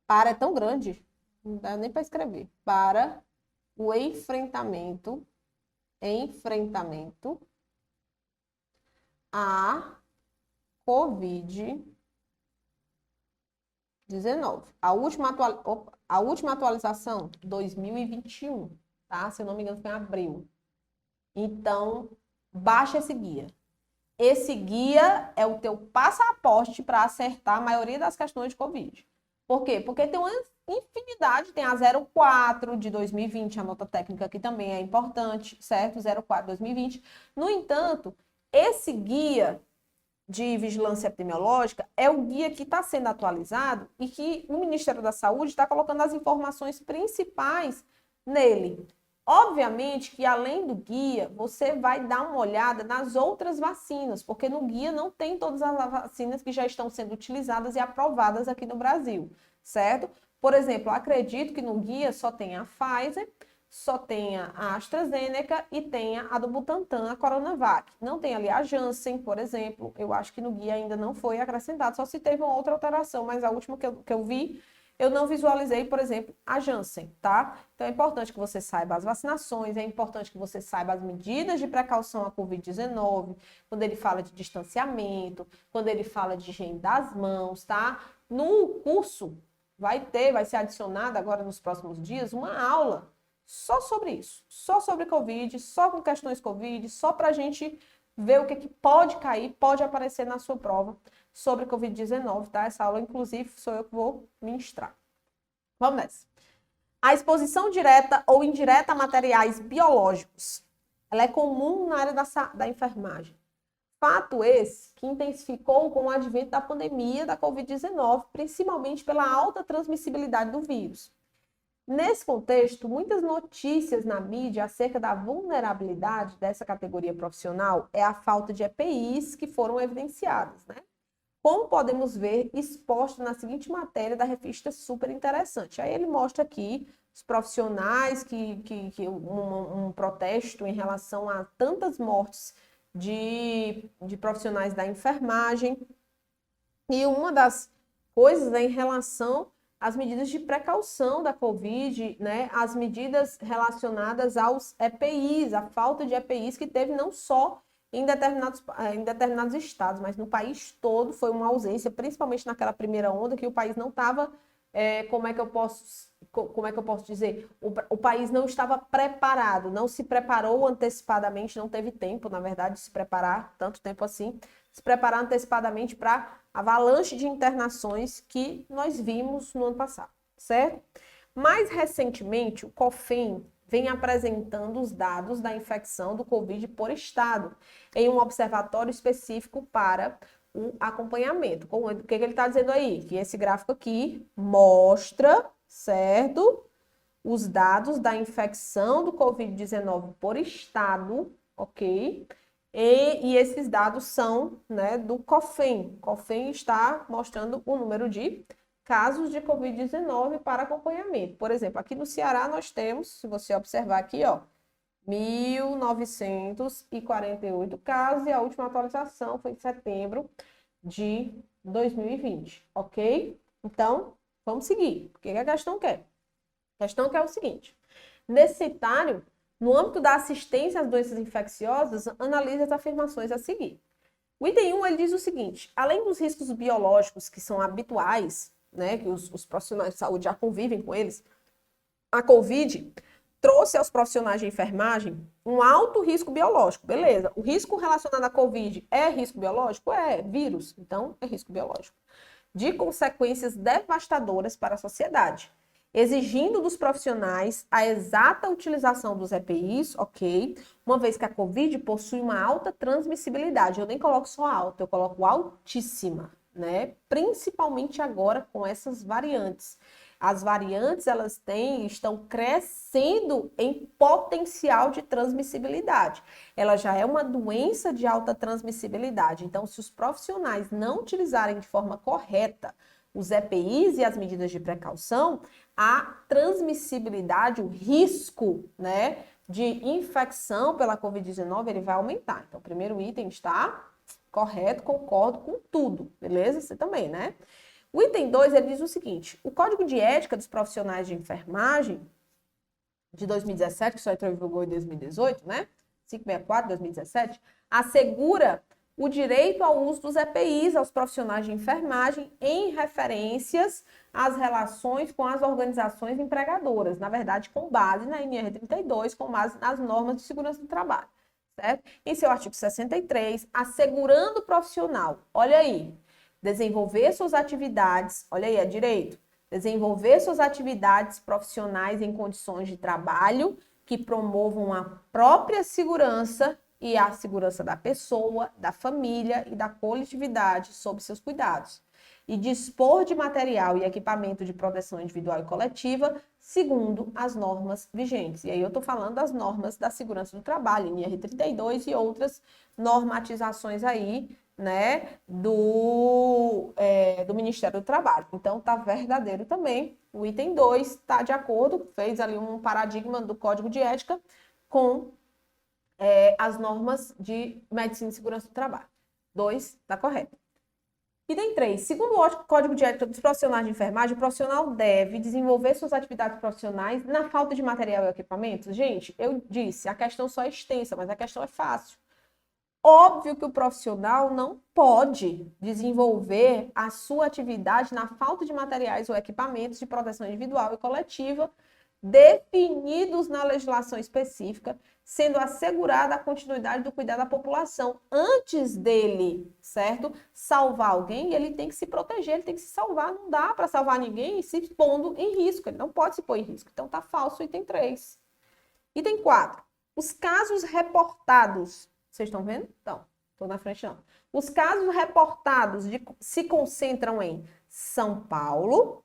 para, é tão grande, não dá nem para escrever, para o enfrentamento a Covid-19. A última atualização, 2021, tá? Se eu não me engano, foi em abril. Então, baixa esse guia. Esse guia é o teu passaporte para acertar a maioria das questões de Covid. Por quê? Porque tem uma infinidade, tem a 04 de 2020, a nota técnica aqui também é importante, certo? 04 de 2020. No entanto, esse guia de vigilância epidemiológica é o guia que está sendo atualizado e que o Ministério da Saúde está colocando as informações principais nele. Obviamente que, além do guia, você vai dar uma olhada nas outras vacinas, porque no guia não tem todas as vacinas que já estão sendo utilizadas e aprovadas aqui no Brasil, certo? Por exemplo, acredito que no guia só tem a Pfizer, só tenha a AstraZeneca e tenha a do Butantan, a Coronavac. Não tem ali a Janssen, por exemplo. Eu acho que no guia ainda não foi acrescentado, só se teve uma outra alteração, mas a última que eu vi, eu não visualizei, por exemplo, a Janssen, tá? Então é importante que você saiba as vacinações, é importante que você saiba as medidas de precaução à Covid-19, quando ele fala de distanciamento, quando ele fala de higiene das mãos, tá? No curso vai ser adicionada agora nos próximos dias uma aula só sobre isso, só sobre Covid, só com questões Covid, só para a gente ver o que pode cair, pode aparecer na sua prova sobre Covid-19, tá? Essa aula, inclusive, sou eu que vou ministrar. Vamos nessa. A exposição direta ou indireta a materiais biológicos, ela é comum na área da enfermagem. Fato esse que intensificou com o advento da pandemia da Covid-19, principalmente pela alta transmissibilidade do vírus. Nesse contexto, muitas notícias na mídia acerca da vulnerabilidade dessa categoria profissional é a falta de EPIs que foram evidenciadas, né? Como podemos ver, exposto na seguinte matéria da revista Super Interessante. Aí ele mostra aqui os profissionais que um protesto em relação a tantas mortes de profissionais da enfermagem. E uma das coisas é em relação às medidas de precaução da Covid, né? As medidas relacionadas aos EPIs, a falta de EPIs que teve não só em determinados estados, mas no país todo foi uma ausência, principalmente naquela primeira onda que o país não estava como é que eu posso dizer? O país não estava preparado, não se preparou antecipadamente, não teve tempo, na verdade, de se preparar, tanto tempo assim, se preparar antecipadamente para a avalanche de internações que nós vimos no ano passado, certo? Mais recentemente, o COFEN vem apresentando os dados da infecção do Covid por estado, em um observatório específico para o acompanhamento. O que ele está dizendo aí? Que esse gráfico aqui mostra, certo? Os dados da infecção do Covid-19 por estado, ok? E esses dados são, né, do COFEN. O COFEN está mostrando o número de casos de Covid-19 para acompanhamento. Por exemplo, aqui no Ceará nós temos, se você observar aqui, ó, 1.948 casos e a última atualização foi em setembro de 2020, ok? Então, vamos seguir. O que a questão quer? A questão quer o seguinte: nesse citário, no âmbito da assistência às doenças infecciosas, analise as afirmações a seguir. O item 1, ele diz o seguinte: além dos riscos biológicos que são habituais, né, que os profissionais de saúde já convivem com eles, a COVID trouxe aos profissionais de enfermagem um alto risco biológico, beleza. O risco relacionado à COVID é risco biológico? É, vírus, então é risco biológico. De consequências devastadoras para a sociedade, exigindo dos profissionais a exata utilização dos EPIs, ok? Uma vez que a COVID possui uma alta transmissibilidade. Eu nem coloco só alta, eu coloco altíssima, né? Principalmente agora com essas variantes. As variantes, elas estão crescendo em potencial de transmissibilidade. Ela já é uma doença de alta transmissibilidade. Então, se os profissionais não utilizarem de forma correta os EPIs e as medidas de precaução, a transmissibilidade, o risco, né, de infecção pela Covid-19, ele vai aumentar. Então, o primeiro item está correto, concordo com tudo, beleza? Você também, né? O item 2, ele diz o seguinte: o Código de Ética dos Profissionais de Enfermagem de 2017, que só entrou em vigor em 2018, né? 564 de 2017, assegura o direito ao uso dos EPIs aos profissionais de enfermagem em referências às relações com as organizações empregadoras, na verdade, com base na NR32, com base nas normas de segurança do trabalho, certo? Em seu artigo 63, assegurando o profissional, olha aí, desenvolver suas atividades, olha aí, é direito, desenvolver suas atividades profissionais em condições de trabalho que promovam a própria segurança e a segurança da pessoa, da família e da coletividade sob seus cuidados. E dispor de material e equipamento de proteção individual e coletiva segundo as normas vigentes. E aí eu estou falando das normas da segurança do trabalho, NR32 e outras normatizações aí, né, do Ministério do Trabalho. Então, tá verdadeiro também. O item 2 está de acordo, fez ali um paradigma do Código de Ética com as normas de medicina e segurança do trabalho. 2, está correto. Item 3. Segundo o Código de Ética dos Profissionais de Enfermagem, o profissional deve desenvolver suas atividades profissionais na falta de material e equipamentos. Gente, eu disse, a questão só é extensa, mas a questão é fácil. Óbvio que o profissional não pode desenvolver a sua atividade na falta de materiais ou equipamentos de proteção individual e coletiva definidos na legislação específica, sendo assegurada a continuidade do cuidado da população. Antes dele, certo? Salvar alguém, ele tem que se proteger, ele tem que se salvar. Não dá para salvar ninguém se pondo em risco. Ele não pode se pôr em risco. Então, tá falso o item 3. Item 4. Os casos reportados. Vocês estão vendo? Então, estou na frente não. Os casos reportados se concentram em São Paulo,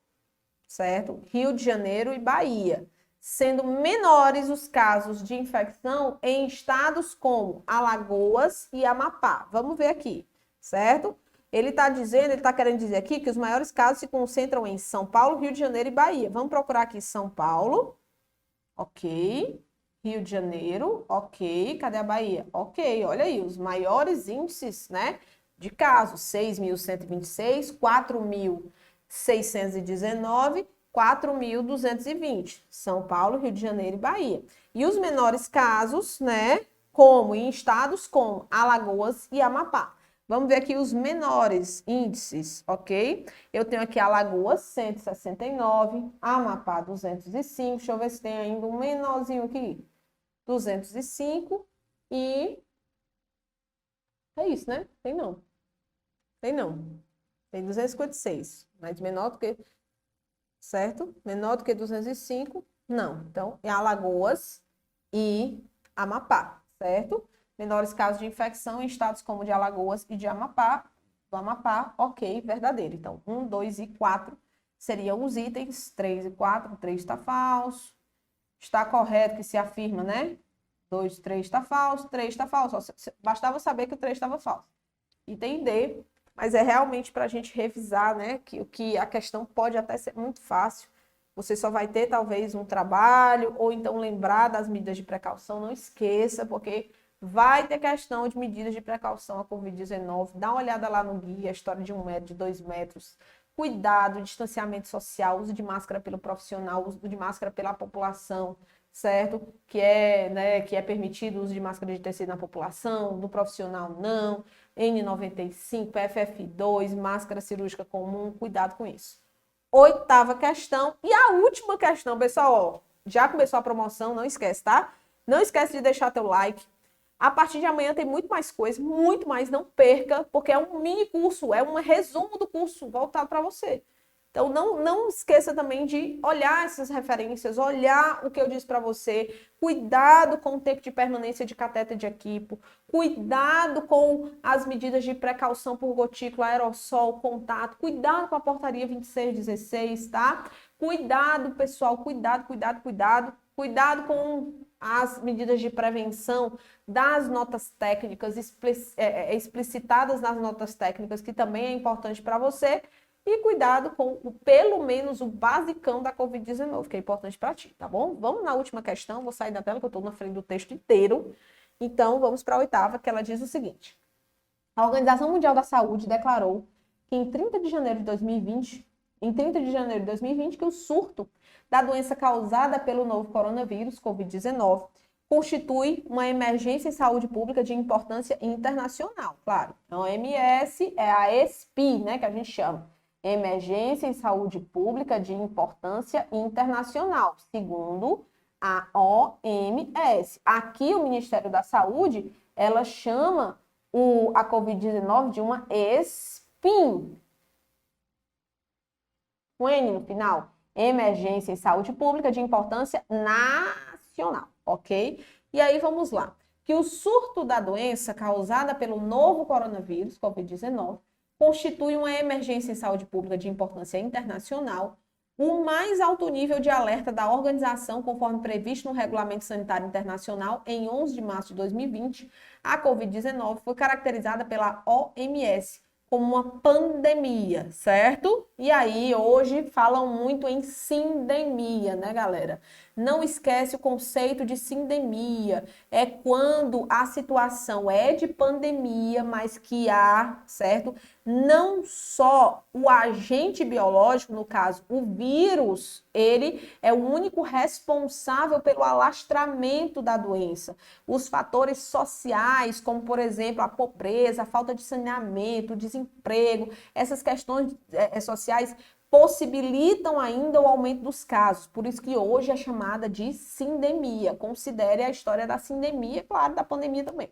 certo? Rio de Janeiro e Bahia, sendo menores os casos de infecção em estados como Alagoas e Amapá. Vamos ver aqui, certo? Ele está querendo dizer aqui que os maiores casos se concentram em São Paulo, Rio de Janeiro e Bahia. Vamos procurar aqui São Paulo, ok. Rio de Janeiro, ok. Cadê a Bahia? Ok, olha aí, os maiores índices, né, de casos, 6.126, 4.619, 4.220. São Paulo, Rio de Janeiro e Bahia. E os menores casos, né, como em estados como Alagoas e Amapá. Vamos ver aqui os menores índices, ok? Eu tenho aqui Alagoas, 169, Amapá, 205. Deixa eu ver se tem ainda um menorzinho aqui. 205 e... É isso, né? Tem não. Tem não. Tem 256, mas menor do que... Certo? Menor do que 205, não. Então, é Alagoas e Amapá, certo? Menores casos de infecção em estados como de Alagoas e de Amapá. Do Amapá, ok, verdadeiro. Então, 1, 2 e 4 seriam os itens. 3 e 4, 3 está falso. Está correto que se afirma, né? 2, 3 está falso, 3 está falso. Bastava saber que o 3 estava falso. Item D, mas é realmente para a gente revisar, né? Que a questão pode até ser muito fácil. Você só vai ter, talvez, um trabalho, ou então lembrar das medidas de precaução. Não esqueça, porque vai ter questão de medidas de precaução à Covid-19. Dá uma olhada lá no guia, a história de 1 metro, de 2 metros. Cuidado, distanciamento social, uso de máscara pelo profissional, uso de máscara pela população, certo? Que é permitido o uso de máscara de tecido na população, do profissional não. N95, FF2, máscara cirúrgica comum, cuidado com isso. 8ª questão. E a última questão, pessoal, ó, já começou a promoção, não esquece, tá? Não esquece de deixar teu like. A partir de amanhã tem muito mais coisa, muito mais, não perca, porque é um mini curso, é um resumo do curso voltado para você. Então, não esqueça também de olhar essas referências, olhar o que eu disse para você, cuidado com o tempo de permanência de catéter de equipo, cuidado com as medidas de precaução por gotícula, aerossol, contato, cuidado com a portaria 2616, tá? Cuidado, pessoal, cuidado com as medidas de prevenção das notas técnicas, explicitadas nas notas técnicas, que também é importante para você. E cuidado com, pelo menos, o basicão da Covid-19, que é importante para ti, tá bom? Vamos na última questão, vou sair da tela que eu estou na frente do texto inteiro. Então, vamos para a 8ª, que ela diz o seguinte. A Organização Mundial da Saúde declarou que em 30 de janeiro de 2020, que o surto da doença causada pelo novo coronavírus, Covid-19, constitui uma emergência em saúde pública de importância internacional, claro. A OMS é a ESPI, né, que a gente chama. Emergência em saúde pública de importância internacional, segundo a OMS. Aqui o Ministério da Saúde, ela chama a Covid-19 de uma ESPIN. Com N no final. Emergência em saúde pública de importância nacional, ok? E aí vamos lá. Que o surto da doença causada pelo novo coronavírus, Covid-19, constitui uma emergência em saúde pública de importância internacional, o mais alto nível de alerta da organização, conforme previsto no Regulamento Sanitário Internacional, em 11 de março de 2020, a Covid-19 foi caracterizada pela OMS como uma pandemia, certo? E aí, hoje, falam muito em sindemia, né, galera? Não esquece o conceito de sindemia. É quando a situação é de pandemia, mas que há, certo? Não só o agente biológico, no caso, o vírus, ele é o único responsável pelo alastramento da doença. Os fatores sociais, como, por exemplo, a pobreza, a falta de saneamento, o desemprego, essas questões sociais possibilitam ainda o aumento dos casos. Por isso que hoje é chamada de sindemia. Considere a história da sindemia, claro, da pandemia também.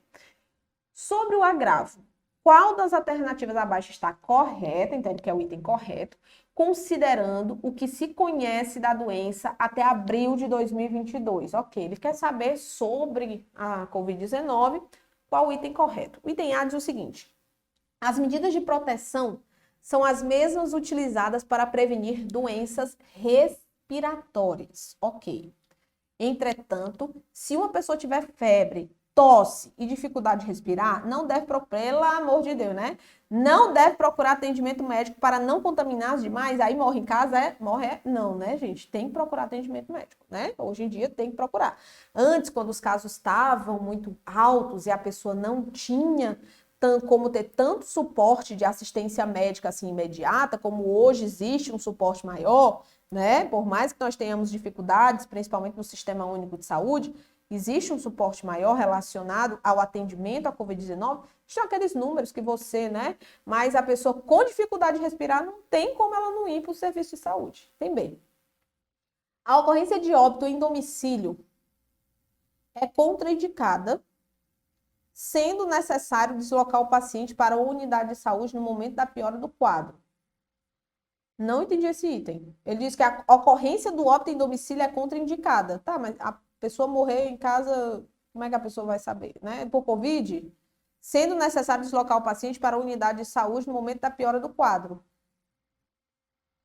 Sobre o agravo, qual das alternativas abaixo está correta, entende que é o item correto, considerando o que se conhece da doença até abril de 2022. Ok, ele quer saber sobre a Covid-19, qual o item correto. O item A diz o seguinte: as medidas de proteção são as mesmas utilizadas para prevenir doenças respiratórias. Ok. Entretanto, se uma pessoa tiver febre, tosse e dificuldade de respirar, não deve, pelo amor de Deus, né? Não deve procurar atendimento médico para não contaminar os demais. Aí morre em casa, não, né, gente? Tem que procurar atendimento médico, né? Hoje em dia tem que procurar. Antes, quando os casos estavam muito altos e a pessoa não tinha como ter tanto suporte de assistência médica assim imediata, como hoje existe um suporte maior, né? Por mais que nós tenhamos dificuldades, principalmente no Sistema Único de Saúde, existe um suporte maior relacionado ao atendimento à Covid-19, são aqueles números que você, né? Mas a pessoa com dificuldade de respirar não tem como ela não ir para o serviço de saúde. Tem bem. A ocorrência de óbito em domicílio é contraindicada, sendo necessário deslocar o paciente para a unidade de saúde no momento da piora do quadro. Não entendi esse item. Ele diz que a ocorrência do óbito em domicílio é contraindicada. Tá, mas a pessoa morrer em casa, como é que a pessoa vai saber, né? Por Covid, sendo necessário deslocar o paciente para a unidade de saúde no momento da piora do quadro.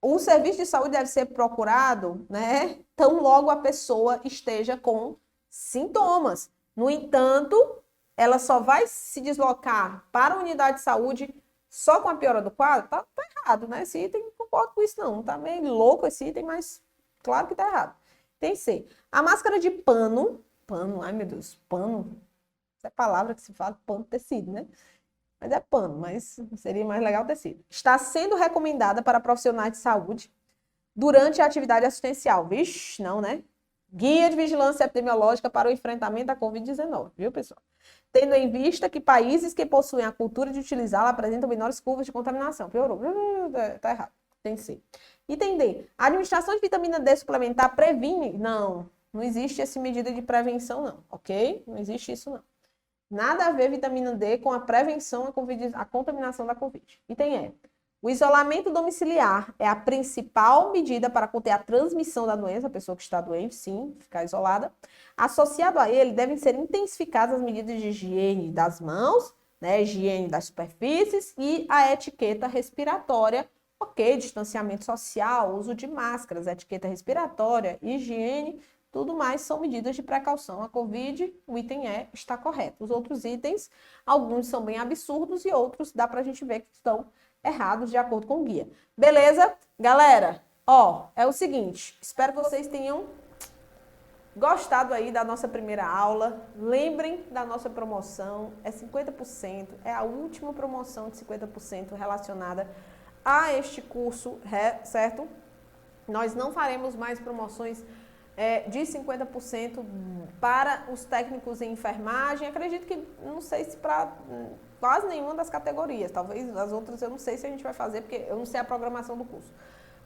O serviço de saúde deve ser procurado, né? Tão logo a pessoa esteja com sintomas. No entanto, ela só vai se deslocar para a unidade de saúde só com a piora do quadro? Tá errado, né? Esse item, não concordo com isso não. Tá meio louco esse item, mas claro que tá errado. Tem C. A máscara de pano, ai meu Deus, pano, essa é a palavra que se fala, pano, tecido, né? Mas é pano, mas seria mais legal tecido. Está sendo recomendada para profissionais de saúde durante a atividade assistencial. Vixe, não, né? Guia de vigilância epidemiológica para o enfrentamento da Covid-19, viu, pessoal? Tendo em vista que países que possuem a cultura de utilizá-la apresentam menores curvas de contaminação. Piorou. Tá errado. Tem que ser. Item D. A administração de vitamina D suplementar previne? Não existe essa medida de prevenção, não, ok? Não existe isso, não. Nada a ver vitamina D com a prevenção à contaminação da Covid. Item E. O isolamento domiciliar é a principal medida para conter a transmissão da doença, a pessoa que está doente, sim, ficar isolada. Associado a ele, devem ser intensificadas as medidas de higiene das mãos, né, higiene das superfícies e a etiqueta respiratória, ok, distanciamento social, uso de máscaras, etiqueta respiratória, higiene, tudo mais são medidas de precaução. A Covid, o item E, está correto. Os outros itens, alguns são bem absurdos e outros dá para a gente ver que estão errados de acordo com o guia. Beleza? Galera, ó, é o seguinte, espero que vocês tenham gostado aí da nossa primeira aula. Lembrem da nossa promoção, é 50%, é a última promoção de 50% relacionada a este curso, certo? Nós não faremos mais promoções de 50% para os técnicos em enfermagem. Acredito que, não sei se para quase nenhuma das categorias, talvez as outras eu não sei se a gente vai fazer, porque eu não sei a programação do curso.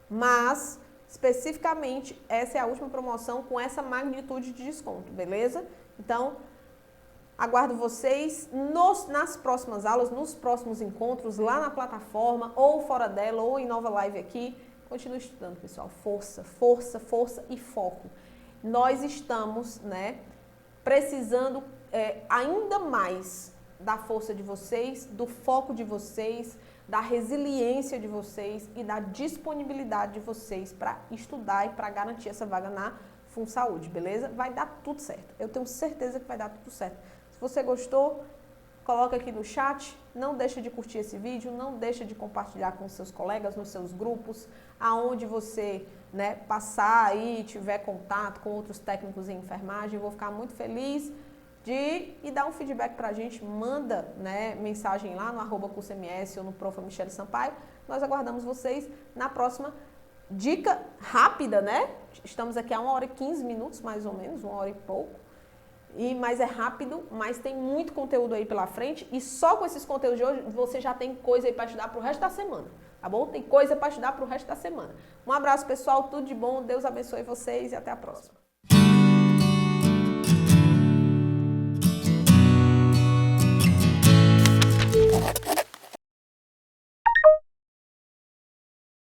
Mas, especificamente, essa é a última promoção com essa magnitude de desconto, beleza? Então, aguardo vocês nas próximas aulas, nos próximos encontros, lá na plataforma, ou fora dela, ou em nova live aqui. Continue estudando, pessoal. Força, força, força e foco. Nós estamos, né, precisando ainda mais da força de vocês, do foco de vocês, da resiliência de vocês e da disponibilidade de vocês para estudar e para garantir essa vaga na FunSaúde, beleza? Vai dar tudo certo. Eu tenho certeza que vai dar tudo certo. Se você gostou, coloca aqui no chat, não deixa de curtir esse vídeo, não deixa de compartilhar com seus colegas, nos seus grupos, aonde você, né, passar aí, tiver contato com outros técnicos em enfermagem. Eu vou ficar muito feliz e dar um feedback pra gente, manda, né, mensagem lá no @CursoMS ou no Prof. Michele Sampaio. Nós aguardamos vocês na próxima dica rápida, né? Estamos aqui a 1h15, mais ou menos, 1h e pouco. Mas é rápido, mas tem muito conteúdo aí pela frente e só com esses conteúdos de hoje você já tem coisa aí para estudar pro resto da semana, tá bom? Tem coisa para estudar pro resto da semana. Um abraço, pessoal, tudo de bom, Deus abençoe vocês e até a próxima.